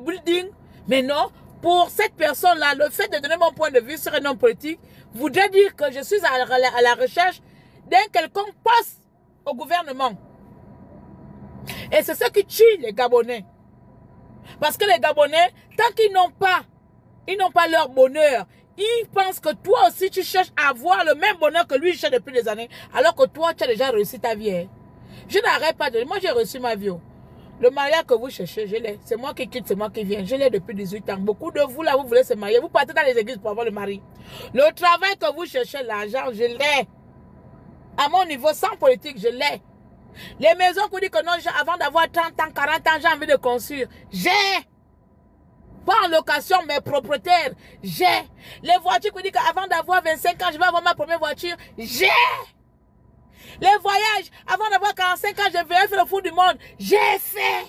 building. Mais non, pour cette personne-là, le fait de donner mon point de vue sur un homme politique voudrait dire que je suis à la recherche d'un quelconque poste au gouvernement. Et c'est ce qui tue les Gabonais. Parce que les Gabonais, tant qu'ils n'ont pas leur bonheur, ils pensent que toi aussi tu cherches à avoir le même bonheur que lui cherche depuis des années, alors que toi tu as déjà réussi ta vie. Hein. Je n'arrête pas de... Moi j'ai reçu ma vie. Le mariage que vous cherchez, je l'ai. C'est moi qui quitte, c'est moi qui viens. Je l'ai depuis 18 ans. Beaucoup de vous là, vous voulez se marier. Vous partez dans les églises pour avoir le mari. Le travail que vous cherchez, l'argent, je l'ai. À mon niveau, sans politique, je l'ai. Les maisons qu'on dit que non, avant d'avoir 30 ans, 40 ans, j'ai envie de construire. J'ai. Pas en location, mais propriétaire. J'ai. Les voitures qu'on dit qu'avant d'avoir 25 ans, je vais avoir ma première voiture. J'ai. Les voyages, avant d'avoir 45 ans, je vais faire le fou du monde. J'ai fait.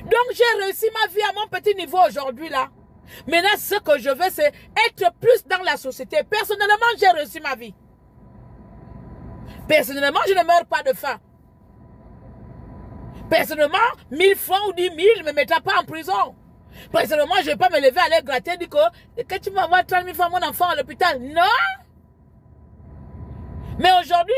Donc, j'ai réussi ma vie à mon petit niveau aujourd'hui, là. Maintenant, ce que je veux, c'est être plus dans la société. Personnellement, j'ai réussi ma vie. Personnellement, je ne meurs pas de faim. Personnellement, 1000 francs ou 10 000 ne me mettra pas en prison. Personnellement, je ne vais pas me lever, aller gratter, dire que tu vas avoir 30 000 francs, mon enfant, à l'hôpital. Non. Mais aujourd'hui,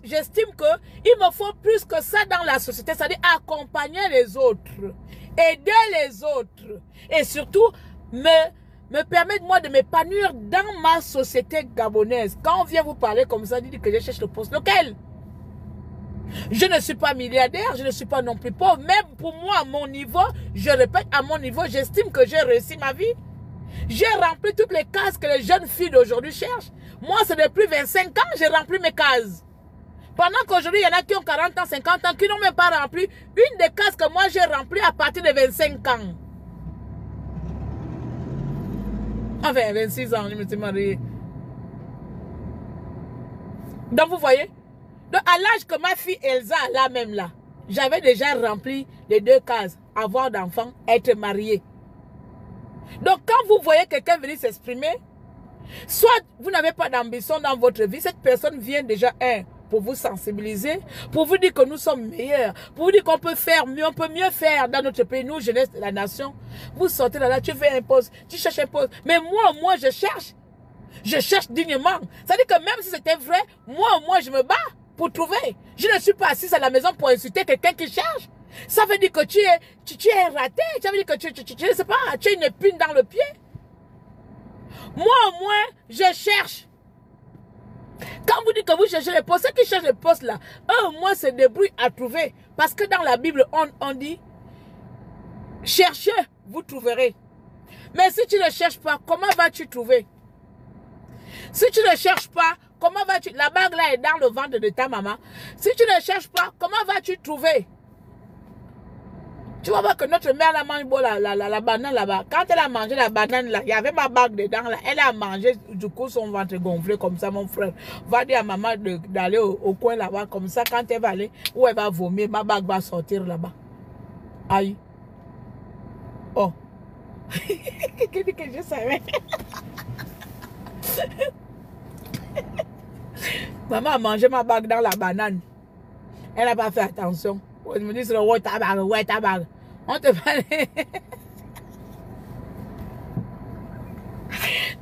j'estime qu'il me faut plus que ça dans la société, c'est-à-dire accompagner les autres, aider les autres et surtout me permettre moi de m'épanouir dans ma société gabonaise. Quand on vient vous parler comme ça, dites que je cherche le poste. Lequel? Je ne suis pas milliardaire, je ne suis pas non plus pauvre. Même pour moi, à mon niveau, je répète, à mon niveau, j'estime que j'ai réussi ma vie. J'ai rempli toutes les cases que les jeunes filles d'aujourd'hui cherchent. Moi, c'est depuis 25 ans que j'ai rempli mes cases. Pendant qu'aujourd'hui, il y en a qui ont 40 ans, 50 ans, qui n'ont même pas rempli une des cases que moi j'ai remplies à partir de 25 ans. Enfin, 26 ans, je me suis mariée. Donc, vous voyez, donc, à l'âge que ma fille Elsa a là même là, j'avais déjà rempli les deux cases. Avoir d'enfants, être mariée. Donc, quand vous voyez quelqu'un venir s'exprimer, soit vous n'avez pas d'ambition dans votre vie, cette personne vient déjà, pour vous sensibiliser, pour vous dire que nous sommes meilleurs, pour vous dire qu'on peut faire mieux, on peut mieux faire dans notre pays, nous, jeunesse de la nation. Vous sortez là, tu fais un poste, tu cherches un poste. Mais moi, je cherche dignement. C'est-à-dire que même si c'était vrai, moi, je me bats pour trouver. Je ne suis pas assise à la maison pour insulter quelqu'un qui cherche. Ça veut dire que tu es raté. Ça veut dire que tu ne sais pas, tu as une épine dans le pied. Moi, au moins, je cherche. Quand vous dites que vous cherchez les postes, ceux qui cherchent les postes là, eux au moins se débrouillent à trouver. Parce que dans la Bible, on dit, cherchez, vous trouverez. Mais si tu ne cherches pas, comment vas-tu trouver? Si tu ne cherches pas, comment vas-tu... La bague là est dans le ventre de ta maman. Si tu ne cherches pas, comment vas-tu trouver? Tu vas voir que notre mère a mangé la banane là-bas. Quand elle a mangé la banane là, il y avait ma bague dedans là. Elle a mangé, du coup son ventre gonflé comme ça, mon frère. Va dire à maman d'aller au coin là-bas comme ça. Quand elle va aller, où elle va vomir, ma bague va sortir là-bas. Aïe. Oh. Qu'est-ce que je savais? Maman a mangé ma bague dans la banane. Elle n'a pas fait attention. Elle me dit, c'est le ouais, tabac. On te parle.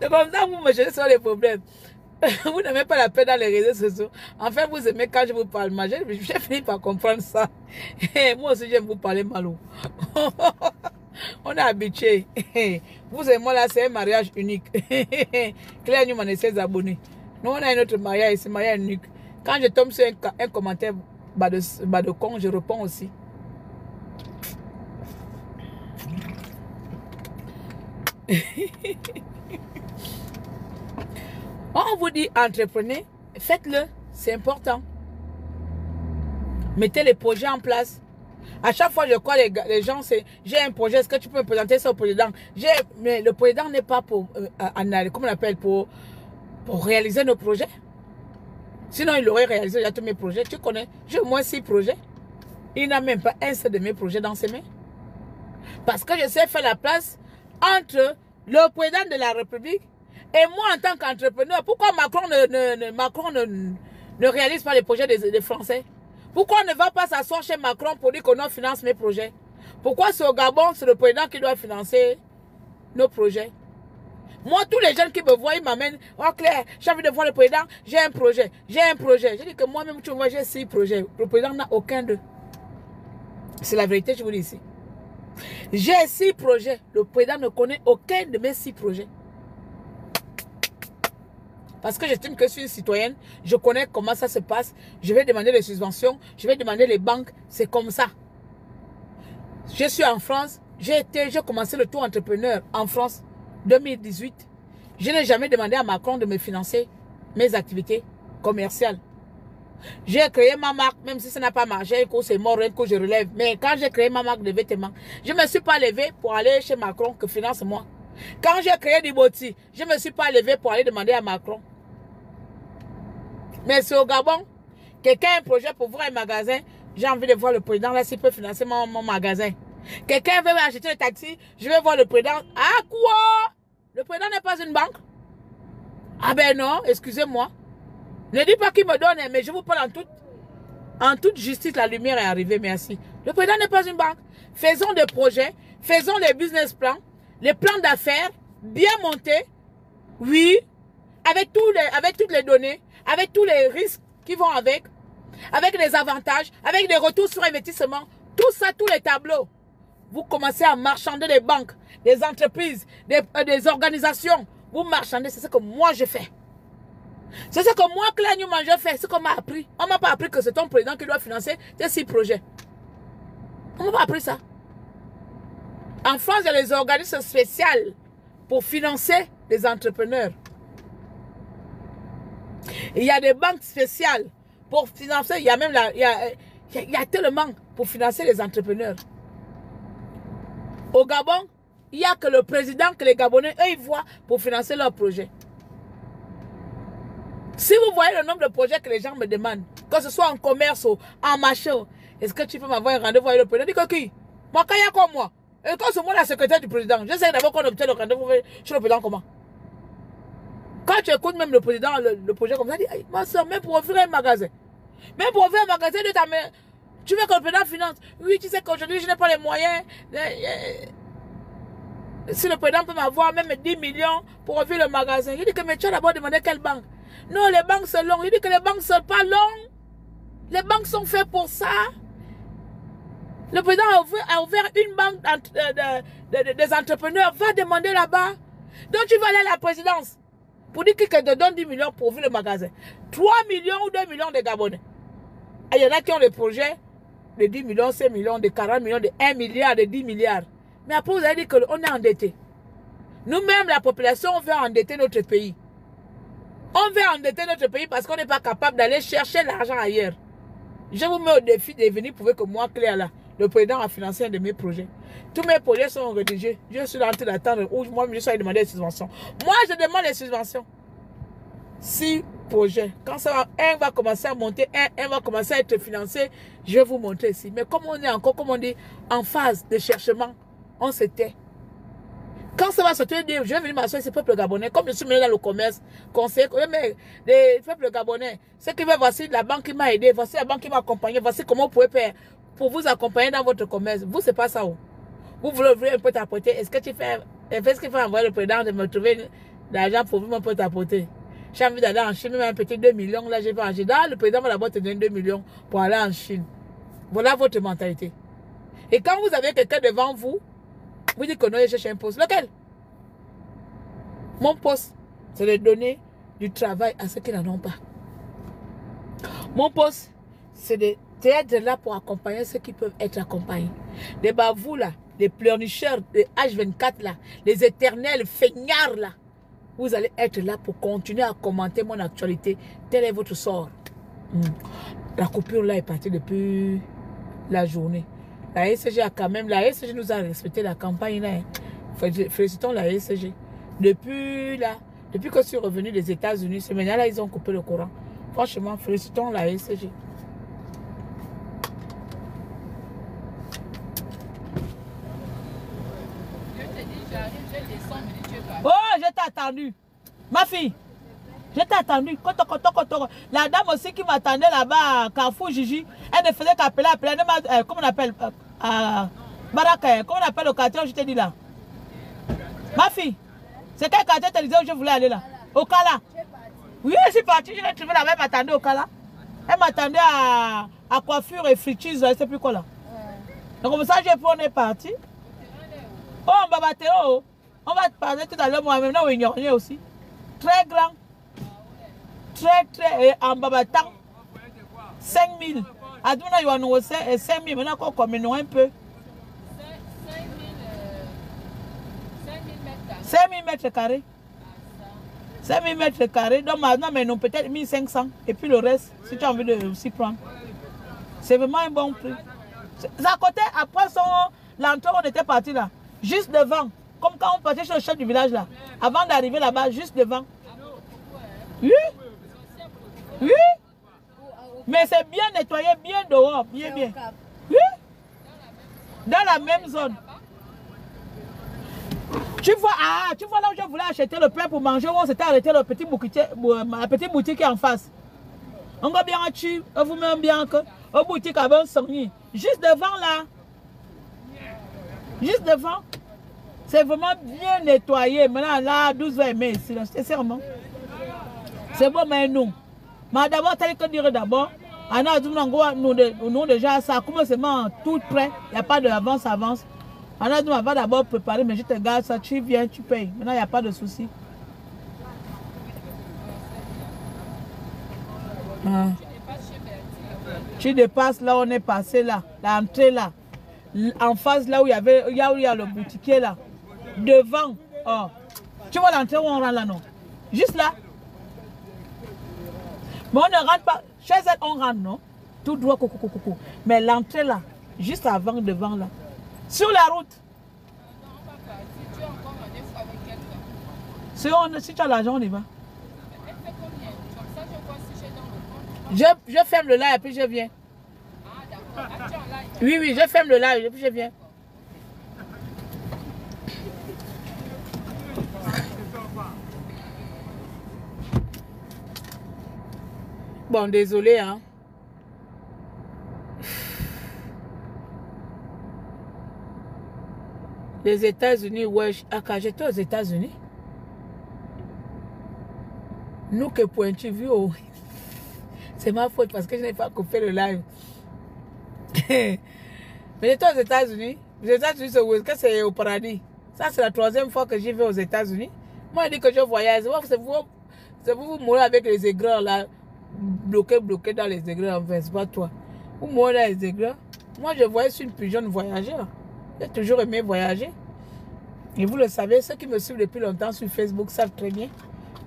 C'est comme ça que vous me jetez sur les problèmes. Vous n'aimez pas la paix dans les réseaux sociaux. En fait, vous aimez quand je vous parle mal. J'ai fini par comprendre ça. Moi aussi, j'aime vous parler mal. On est habitué. Vous et moi, là, c'est un mariage unique. Claire Newman et ses abonnés. Nous, on a un autre mariage, c'est un mariage unique. Quand je tombe sur un commentaire bas de con, je réponds aussi. On vous dit entreprenez, faites-le, c'est important. Mettez les projets en place. À chaque fois, je crois les gens, c'est j'ai un projet, est-ce que tu peux me présenter ça au président? Mais le président n'est pas pour, comment on appelle, pour réaliser nos projets. Sinon, il aurait réalisé déjà tous mes projets. Tu connais, j'ai au moins 6 projets. Il n'a même pas un seul de mes projets dans ses mains. Parce que je sais faire la place entre le président de la République et moi en tant qu'entrepreneur. Pourquoi Macron ne réalise pas les projets des Français? Pourquoi on ne va pas s'asseoir chez Macron pour dire qu'on finance mes projets? Pourquoi c'est au Gabon, c'est le président qui doit financer nos projets? Moi, tous les jeunes qui me voient, ils m'amènent. Oh Claire, j'ai envie de voir le président, j'ai un projet. J'ai dit que moi-même, tu vois, j'ai 6 projets. Le président n'a aucun d'eux. C'est la vérité, je vous dis ici. J'ai 6 projets. Le président ne connaît aucun de mes 6 projets. Parce que j'estime que je suis une citoyenne, je connais comment ça se passe. Je vais demander les subventions, je vais demander les banques. C'est comme ça. Je suis en France. J'ai commencé le tour entrepreneur en France 2018. Je n'ai jamais demandé à Macron de me financer mes activités commerciales. J'ai créé ma marque, même si ça n'a pas marché, que c'est mort, que je relève. Mais quand j'ai créé ma marque de vêtements, je ne me suis pas levé pour aller chez Macron que finance moi. Quand j'ai créé Diboti, je ne me suis pas levé pour aller demander à Macron. Mais c'est au Gabon, quelqu'un a un projet pour ouvrir un magasin, j'ai envie de voir le président là s'il peut financer mon magasin. Quelqu'un veut acheter un taxi, je vais voir le président. Ah quoi? Le président n'est pas une banque? Ah ben non, excusez-moi. Ne dites pas qu'il me donne, mais je vous parle en toute justice, la lumière est arrivée, merci. Le président n'est pas une banque. Faisons des projets, faisons les business plans, les plans d'affaires, bien montés, oui, avec toutes les données, avec tous les risques qui vont avec les avantages, avec des retours sur investissement, tout ça, tous les tableaux. Vous commencez à marchander les banques, des entreprises, des organisations. Vous marchandez, c'est ce que moi je fais. C'est ce que moi, Claire Newman, je fais, c'est ce qu'on m'a appris. On ne m'a pas appris que c'est ton président qui doit financer tes 6 projets. On ne m'a pas appris ça. En France, il y a des organismes spéciaux pour financer les entrepreneurs. Il y a des banques spéciales pour financer. Il y a même il y a tellement pour financer les entrepreneurs. Au Gabon, il n'y a que le président que les Gabonais, eux, ils voient pour financer leurs projets. Si vous voyez le nombre de projets que les gens me demandent, que ce soit en commerce ou en machin, est-ce que tu peux m'avoir un rendez-vous avec le président? Dis que qui? Moi, quand il y a comme moi. Et quand c'est moi la secrétaire du président, j'essaie d'abord qu'on obtienne le rendez-vous chez le président comment? Quand tu écoutes même le président, le projet comme ça, dis, hey, ma soeur, même pour ouvrir un magasin. Même pour ouvrir un magasin de ta mère, tu veux que le président finance? Oui, tu sais qu'aujourd'hui, je n'ai pas les moyens. Si le président peut m'avoir même 10 millions pour ouvrir le magasin, il dit que mais tu as d'abord demandé quelle banque? Non, les banques sont longues. Il dit que les banques ne sont pas longues. Les banques sont faites pour ça. Le président a ouvert une banque des entrepreneurs. Va demander là-bas. Donc tu vas aller à la présidence pour dire qu'il te donne 10 millions pour ouvrir le magasin. 3 millions ou 2 millions de Gabonais. Et il y en a qui ont des projets de 10 millions, 5 millions, de 40 millions, de 1 milliard, de 10 milliards. Mais après, vous avez dit qu'on est endetté. Nous-mêmes, la population, on veut endetter notre pays. On veut endetter notre pays parce qu'on n'est pas capable d'aller chercher l'argent ailleurs. Je vous mets au défi de venir prouver que moi, Claire, là, le président a financé un de mes projets. Tous mes projets sont rédigés. Je suis en train d'attendre où moi, je suis allé demander des subventions. Moi, je demande les subventions. 6 projets. Quand ça va, un va commencer à monter, un va commencer à être financé, je vais vous montrer ici. Mais comme on est encore, comme on dit, en phase de cherchement, on se tait. Quand ça va sortir, je vais venir m'asseoir ce peuple gabonais. Comme je suis mené dans le commerce, conseiller, mais les peuples gabonais, ce qui veut, voici la banque qui m'a aidé, voici la banque qui m'a accompagné, voici comment vous pouvez faire pour vous accompagner dans votre commerce. Vous, c'est pas ça. Vous voulez ouvrir un peu tapoter. Est-ce que tu fais, ce qu'il faut envoyer le président de me trouver de l'argent pour ouvrir un peu tapoter? J'ai envie d'aller en Chine, même un petit 2 millions, là, j'ai pas en Chine. Le président va d'abord te donner 2 millions pour aller en Chine. Voilà votre mentalité. Et quand vous avez quelqu'un devant vous, vous dites que non, je cherche un poste. Lequel? Mon poste, c'est de donner du travail à ceux qui n'en ont pas. Mon poste, c'est d'être là pour accompagner ceux qui peuvent être accompagnés. Les bavous là, les pleurnicheurs, les H24 là, les éternels feignards là, vous allez être là pour continuer à commenter mon actualité. Tel est votre sort. La coupure là est partie depuis la journée. La SCG a quand même, la SCG nous a respecté la campagne là. Félicitons la SCG. Depuis que je suis revenu des États-Unis, ce maintenant là, ils ont coupé le courant. Franchement, félicitons la SCG. Oh, je t'ai attendu. Ma fille, je t'ai attendu. La dame aussi qui m'attendait là-bas à Carrefour Gigi, elle ne faisait qu'appeler, comment on appelle Baraka, comment on appelle le quartier où je t'ai dit là? Ma fille, c'est quel quartier tu disais où je voulais aller là? Au Kala. Oui, je suis partie, je l'ai trouvé là-bas, elle m'attendait au Kala. Elle m'attendait à coiffure et friture, je ne sais plus quoi là. Donc comme ça, on est parti. Oh, on va battre, oh. On va te parler tout à l'heure, moi-même, là, on ignorait aussi. Très grand. Très, en babatant. 5 000. À tout le monde, il y a 5 000. Maintenant, on commune un peu. 5 000 mètres carrés. 5 000 mètres carrés. Donc maintenant, mais non, peut-être 1500. Et puis le reste, si tu as envie de aussi prendre. C'est vraiment un bon prix. C'est à côté, après l'entrée, on était parti là. Juste devant. Comme quand on partait chez le chef du village là. Avant d'arriver là-bas, juste devant. Oui. Oui. Mais c'est bien nettoyé, bien dehors, bien. Oui. Dans la même zone. Tu vois là où je voulais acheter le pain pour manger, où on s'était arrêté la petite boutique qui est en face. On va bien acheter, vous même bien que au boutique à bon sonnier. Juste devant là. Juste devant. C'est vraiment bien nettoyé. Maintenant là, 12 va aimer ici. Sincèrement. C'est bon, mais non. Mais d'abord, tel que dire d'abord, nous déjà ça commence tout prêt. Il n'y a pas d'avance. On va d'abord préparer, mais je te garde ça, tu viens, tu payes. Maintenant, il n'y a pas de souci. Tu dépasses là, on est passé là, l'entrée là. En face là où il y a le boutiquier là. Devant. Oh. Tu vois l'entrée où on rentre là, non? Juste là. Mais on ne rentre pas. Chez elle, on rentre, non? Tout droit, coucou. Mais l'entrée là, juste avant, devant là. Sur la route. Si tu as l'argent, on y va. Je ferme le live et puis je viens. Oui, je ferme le live et puis je viens. Bon, désolé, hein. Les États-Unis, ouais, j'étais aux États-Unis. Nous que pointu vu, oh. C'est ma faute parce que je n'ai pas coupé le live. Mais j'étais aux États-Unis. Les États-Unis, c'est au paradis. Ça, c'est la 3e fois que j'y vais aux États-Unis. Moi, je dis que je voyage. C'est vous mourir avec les aigreurs là. Bloqué dans les aigreurs. Enfin, c'est pas toi. Vous mourrez dans les aigreurs. Moi, je voyais sur une pigeonne voyageur. J'ai toujours aimé voyager. Et vous le savez, ceux qui me suivent depuis longtemps sur Facebook savent très bien.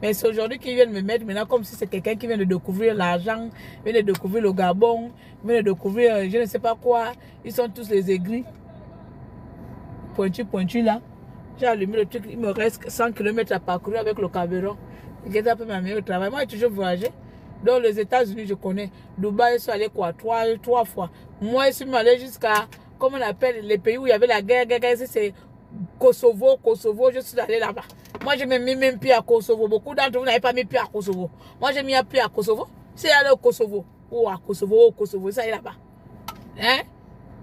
Mais c'est aujourd'hui qu'ils viennent me mettre maintenant comme si c'est quelqu'un qui vient de découvrir l'argent, vient de découvrir le Gabon, vient de découvrir je ne sais pas quoi. Ils sont tous les aigris. Pointu là. J'ai allumé le truc, il me reste 100 km à parcourir avec le carburant. J'ai un peu ma meilleure travail. Moi, j'ai toujours voyagé. Dans les États-Unis, je connais. Dubaï, je suis allé quoi? Trois fois. Moi, je suis allé jusqu'à, comment on appelle, les pays où il y avait la guerre, c'est Kosovo, je suis allé là-bas. Moi, je n'ai mis même pied à Kosovo. Beaucoup d'entre vous n'avez pas mis pied à Kosovo. Moi, j'ai mis un pied à Kosovo. C'est allé au Kosovo. Ou à Kosovo, au Kosovo, ça y est là-bas. Hein?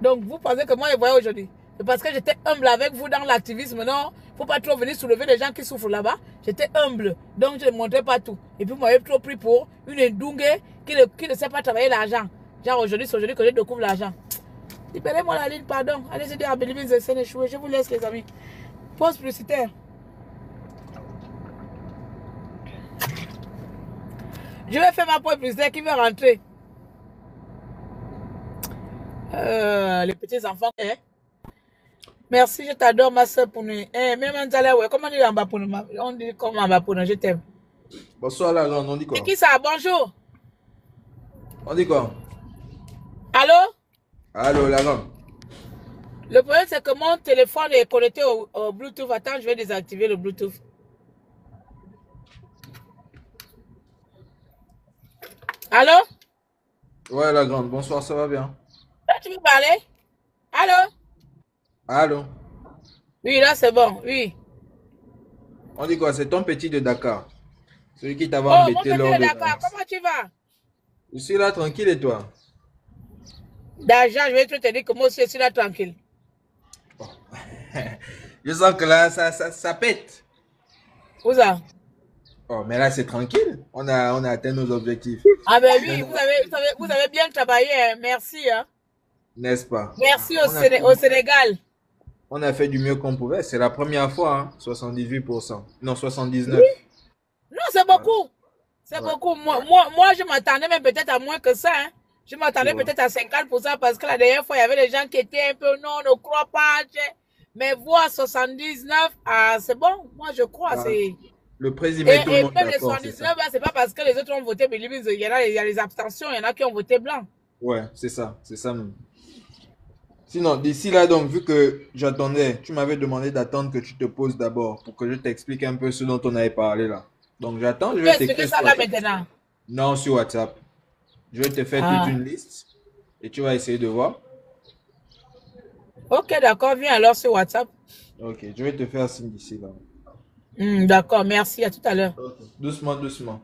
Donc, vous pensez que moi, je voyais aujourd'hui. C'est parce que j'étais humble avec vous dans l'activisme. Non, il ne faut pas trop venir soulever les gens qui souffrent là-bas. J'étais humble. Donc, je ne montrais pas tout. Et puis, vous m'avez trop pris pour une ndungue qui ne sait pas travailler l'argent. Genre, aujourd'hui, c'est aujourd'hui que je découvre l'argent. Libérez-moi la ligne, pardon. Allez aider à Believe in the Sun échoué. Je vous laisse, les amis. Pause publicitaire. Je vais faire ma pause publicitaire qui veut rentrer. Les petits enfants. Eh? Merci, je t'adore, ma soeur pour nous. Eh, même ouais. Comment on dit en bas pour nous? On dit comment en bas pour nous? Je t'aime. Bonsoir, la grande. On dit quoi? C'est qui ça? Bonjour. On dit quoi? Allô? Allô, la grande. Le problème, c'est que mon téléphone est connecté au Bluetooth. Attends, je vais désactiver le Bluetooth. Allô? Ouais, la grande. Bonsoir, ça va bien? Là, tu veux parler? Allô? Allô? Oui, là, c'est bon. Oui. On dit quoi? C'est ton petit de Dakar. Celui qui t'avait Oh, mon embêté petit lors de de... Dakar, comment tu vas? Je suis là, tranquille, et toi? Déjà, je vais te dire que moi aussi, je suis là, tranquille. Bon. Je sens que là, ça pète. Où ça? Oh, mais là, c'est tranquille. On a atteint nos objectifs. Ah ben oui, vous avez bien travaillé. Hein. Merci. Hein. N'est-ce pas? Merci au Sénégal. On a fait du mieux qu'on pouvait. C'est la première fois, hein? 78%. Non, 79%. Oui. Non, c'est beaucoup. C'est Ouais. beaucoup. Moi, je m'attendais même peut-être à moins que ça. Hein. Je m'attendais Ouais. peut-être à 50% parce que la dernière fois, il y avait des gens qui étaient un peu non, ne crois pas. Mais voir 79, ah, c'est bon. Moi, je crois. Ah, C'est... le président met tout le Et monde même les d'accord, c'est 79, ça. c'est pas parce que les autres ont voté Believe in the- il y a les abstentions, il y en a qui ont voté blanc. Ouais, c'est ça même. Sinon, d'ici là, donc, vu que j'attendais, tu m'avais demandé d'attendre que tu te poses d'abord pour que je t'explique un peu ce dont on avait parlé là. Donc, j'attends, je Tu vais expliques t'écrire ça sur là WhatsApp. maintenant. Non, sur WhatsApp. Je vais te faire toute Ah. une liste et tu vas essayer de voir. Ok, d'accord, viens alors sur WhatsApp. Ok, je vais te faire signe d'ici là. D'accord, merci, à tout à l'heure. Ok. Doucement, doucement.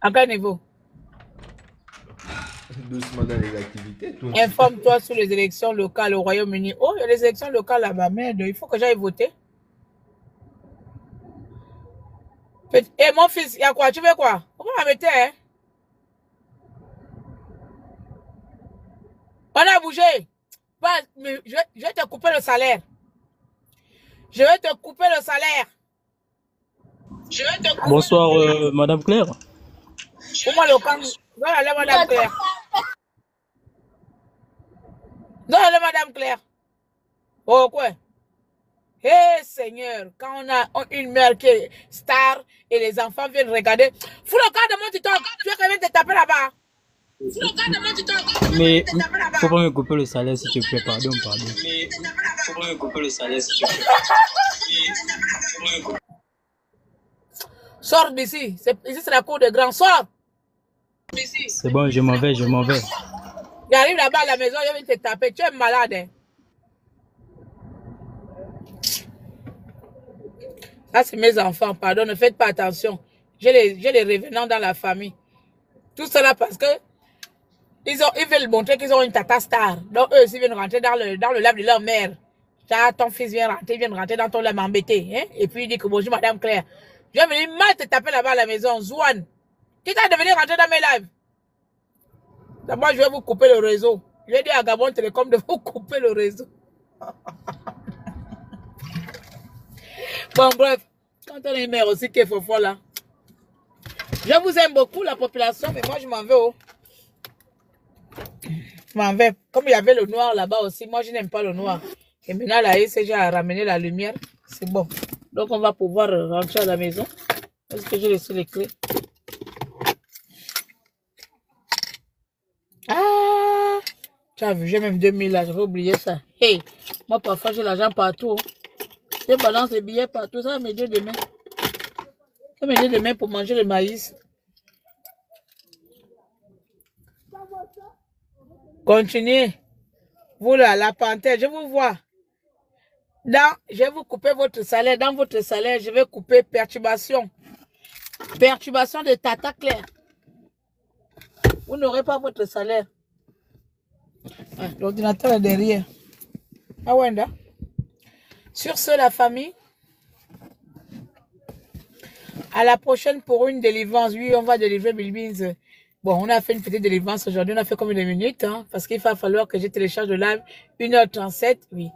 À quel niveau? Doucement dans les activités. Tout. Informe-toi sur les élections locales au Royaume-Uni. Oh, il y a les élections locales là-bas, merde, il faut que j'aille voter. Et mon fils, il y a quoi? Tu veux quoi? Comment on va mettre, hein? On a bougé. Mais je vais te couper le salaire. Je vais te couper le salaire. Je vais te couper. Bonsoir, Madame Claire. Pour moi, le camp. Non, allez, Madame Claire. Non, allez, Madame Claire. Oh, quoi? Hé, Seigneur, quand on a une mère qui est star et les enfants viennent regarder. Fous le camp de mon TikTok. Tu vas quand même te taper là-bas. Fous le camp de mon TikTok. Mais faut pas me couper le salaire s'il te plaît, pardon. Mais faut pas me couper le salaire s'il te plaît. Sors d'ici. Ici, c'est la cour des grands. Sors. C'est bon, je m'en vais. J'arrive là-bas à la maison, je vais te taper. Tu es malade. Hein? Ça, c'est mes enfants. Pardon, ne faites pas attention. J'ai les revenants dans la famille. Tout cela parce que ils veulent montrer qu'ils ont une tata star. Donc, eux aussi viennent rentrer dans le lab de leur mère. Genre, ton fils vient rentrer dans ton lab embêté. Hein? Et puis, il dit que bonjour, Madame Claire. Je vais venir mal te taper là-bas à la maison. Zouane. Qui t'a de venir rentrer dans mes lives? D'abord, je vais vous couper le réseau. Je vais dire à Gabon Télécom de vous couper le réseau. Bon, bref. Quand on a une mère aussi qui est fort là. Je vous aime beaucoup, la population, mais moi, je m'en vais. Oh. Je m'en vais. Comme il y avait le noir là-bas aussi, moi, je n'aime pas le noir. Et maintenant, la SG a ramené la lumière. C'est bon. Donc, on va pouvoir rentrer à la maison. Est-ce que j'ai laissé les clés? Ah! Tu as vu, j'ai même 2000 là, j'avais oublié ça. Hey! Moi, parfois, j'ai l'argent partout. Je balance les billets partout. Ça va m'aider demain. Ça va m'aider demain pour manger le maïs. Continuez. Vous là, la panthère, je vous vois. Je vais vous couper votre salaire. Dans votre salaire, je vais couper perturbation. Perturbation de Tata Claire. Vous n'aurez pas votre salaire. Ah, l'ordinateur est derrière. Ah ouais, là. Sur ce, la famille. À la prochaine pour une délivrance. Oui, on va délivrer Bilbins. Bon, on a fait une petite délivrance aujourd'hui. On a fait combien de minutes? Hein, parce qu'il va falloir que je télécharge le live. 1h37, oui.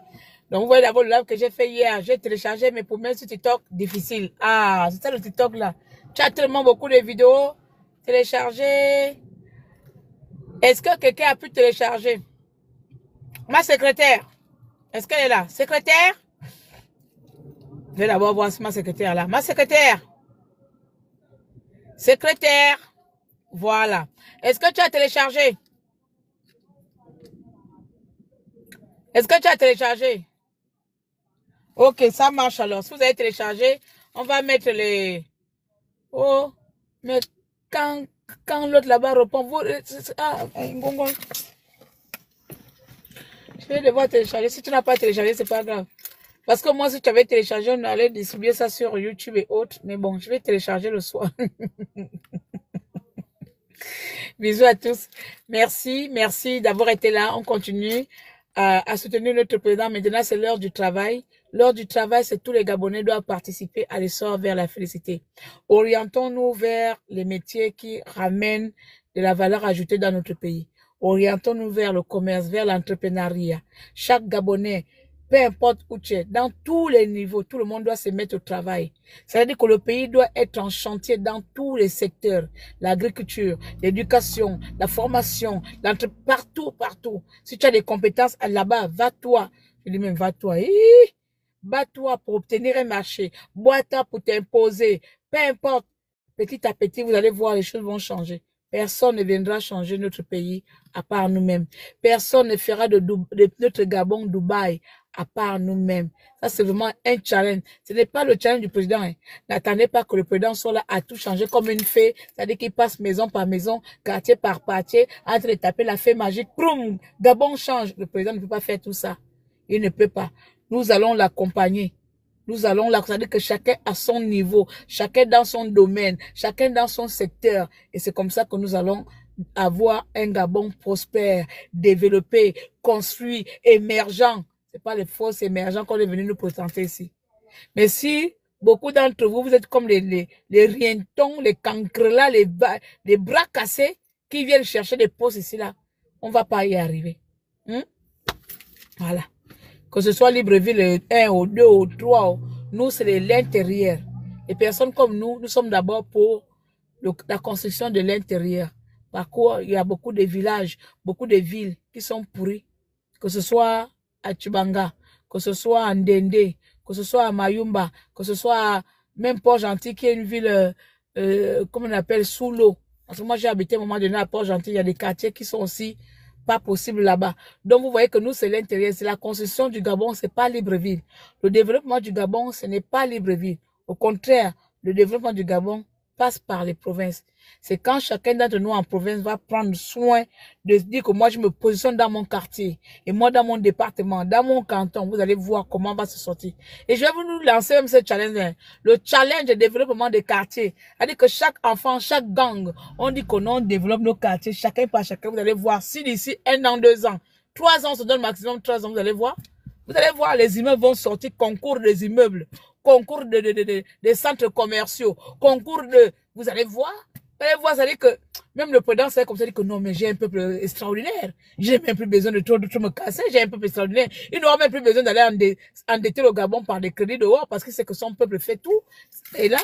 Donc, vous voyez d'abord le live que j'ai fait hier. J'ai téléchargé, mais pour mettre sur TikTok, difficile. Ah, c'est ça le TikTok là. Tu as tellement beaucoup de vidéos téléchargées. Est-ce que quelqu'un a pu télécharger? Ma secrétaire. Est-ce qu'elle est là? Secrétaire? Je vais d'abord voir si ma secrétaire est là. Ma secrétaire. Secrétaire. Voilà. Est-ce que tu as téléchargé? Est-ce que tu as téléchargé? Ok, ça marche alors. Si vous avez téléchargé, on va mettre les... Oh, mais quand l'autre là-bas répond, vous... Ah, je vais devoir télécharger. Si tu n'as pas téléchargé, c'est pas grave. Parce que moi, si tu avais téléchargé, on allait distribuer ça sur YouTube et autres. Mais bon, je vais télécharger le soir. Bisous à tous. Merci d'avoir été là. On continue à soutenir notre président. Maintenant, c'est l'heure du travail. L'heure du travail, c'est tous les Gabonais doivent participer à l'essor vers la félicité. Orientons-nous vers les métiers qui ramènent de la valeur ajoutée dans notre pays. Orientons-nous vers le commerce, vers l'entrepreneuriat. Chaque Gabonais, peu importe où tu es, dans tous les niveaux, tout le monde doit se mettre au travail. C'est-à-dire que le pays doit être en chantier dans tous les secteurs. L'agriculture, l'éducation, la formation, partout. Si tu as des compétences là-bas, va-toi. Je dis même va-toi. Bats-toi pour obtenir un marché. Bois-toi pour t'imposer. Peu importe. Petit à petit, vous allez voir, les choses vont changer. Personne ne viendra changer notre pays à part nous-mêmes. Personne ne fera de notre Gabon Dubaï à part nous-mêmes. Ça, c'est vraiment un challenge. Ce n'est pas le challenge du président. Hein. N'attendez pas que le président soit là à tout changer comme une fée. C'est-à-dire qu'il passe maison par maison, quartier par quartier, entre de taper la fée magique. Proum, Gabon change. Le président ne peut pas faire tout ça. Il ne peut pas. Nous allons l'accompagner. Nous allons là, c'est-à-dire que chacun à son niveau, chacun dans son domaine, chacun dans son secteur. Et c'est comme ça que nous allons avoir un Gabon prospère, développé, construit, émergent. C'est pas les fausses émergents qu'on est venu nous présenter ici. Mais si beaucoup d'entre vous, vous êtes comme les rientons, les cancrelats, les bras cassés qui viennent chercher des postes ici là, on va pas y arriver. Voilà. Que ce soit Libreville 1 ou 2 ou 3, nous c'est l'intérieur. Les personnes comme nous sommes d'abord pour la construction de l'intérieur. Par contre, il y a beaucoup de villages, beaucoup de villes qui sont pourries. Que ce soit à Tchibanga, que ce soit à Ndende, que ce soit à Mayumba, que ce soit à même Port-Gentil qui est une ville, comme on appelle, sous l'eau. Parce que moi j'ai habité à un moment donné à Port-Gentil, il y a des quartiers qui sont aussi pas possible là-bas. Donc, vous voyez que nous, c'est l'intérieur. C'est la construction du Gabon, c'est pas Libreville. Le développement du Gabon, ce n'est pas Libreville. Au contraire, le développement du Gabon passe par les provinces. C'est quand chacun d'entre nous en province va prendre soin de se dire que moi, je me positionne dans mon quartier. Et moi, dans mon département, dans mon canton, vous allez voir comment on va se sortir. Et je vais vous lancer même ce challenge. Hein. Le challenge de développement des quartiers. C'est-à-dire que chaque enfant, chaque gang, on dit qu'on développe nos quartiers, chacun par chacun. Vous allez voir si d'ici 1 an, 2 ans, 3 ans, on se donne maximum 3 ans, vous allez voir. Vous allez voir, les immeubles vont sortir, concours des immeubles, concours des centres commerciaux, concours de... Vous allez voir. Vous allez voir, ça dit que même le président, c'est comme ça, dit que non, mais j'ai un peuple extraordinaire. J'ai même plus besoin de trop me casser, j'ai un peuple extraordinaire. Il n'aura même plus besoin d'aller endetter le Gabon par des crédits dehors parce que c'est que son peuple fait tout. Et là,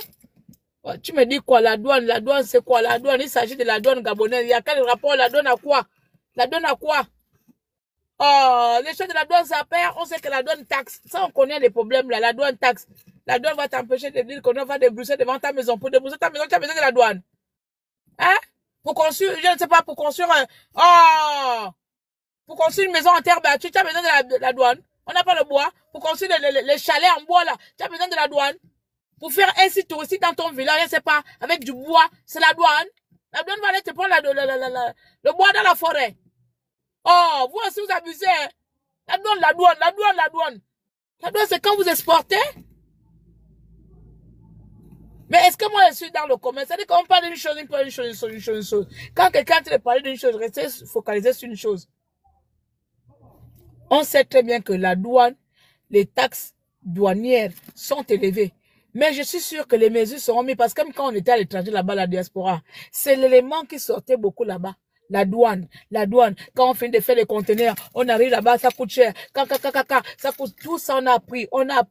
tu me dis quoi, la douane c'est quoi? La douane, il s'agit de la douane gabonaise. Il y a quel rapport? La douane à quoi? La douane à quoi? Oh, les choses de la douane, ça perd. On sait que la douane taxe. Ça, on connaît les problèmes là. La douane taxe. La douane va t'empêcher de dire qu'on va débrousser devant ta maison. Pour débrousser ta maison, tu as besoin de la douane. Hein? Pour construire, je ne sais pas, pour construire pour construire une maison en terre battue, tu as besoin de la douane. On n'a pas le bois. Pour construire les chalets en bois là, tu as besoin de la douane. Pour faire un site touristique dans ton village, je ne sais pas, avec du bois, c'est la douane. La douane va aller te prendre le bois dans la forêt. Oh, vous aussi vous abusez. Hein? La douane. La douane, c'est quand vous exportez. Mais est-ce que moi, je suis dans le commerce? C'est-à-dire qu'on parle d'une chose, une chose. Quand quelqu'un te parle d'une chose, restez focalisé sur une chose. On sait très bien que la douane, les taxes douanières sont élevées. Mais je suis sûr que les mesures seront mises parce que même quand on était à l'étranger là-bas, la diaspora, c'est l'élément qui sortait beaucoup là-bas. La douane. Quand on finit de faire les conteneurs, on arrive là-bas, ça coûte cher. Ça coûte tout ça, on a appris. Maintenant,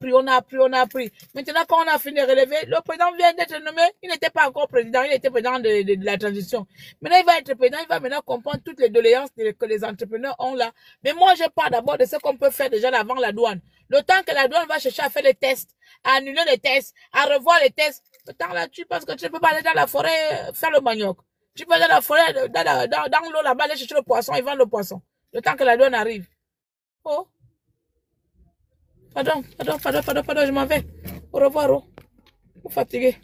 quand on a fini de relever, le président vient d'être nommé. Il n'était pas encore président, il était président de la transition. Maintenant, il va être président, il va maintenant comprendre toutes les doléances que les entrepreneurs ont là. Mais moi, je parle d'abord de ce qu'on peut faire déjà avant la douane. Le temps que la douane va chercher à faire les tests, à annuler les tests, à revoir les tests, le temps là-dessus, parce que tu ne peux pas aller dans la forêt faire le manioc. Tu peux aller dans la forêt, dans l'eau là-bas, aller chercher le poisson, ils vendent le poisson. Le temps que la douane arrive. Oh. Pardon, je m'en vais. Au revoir, oh. Je suis fatigué.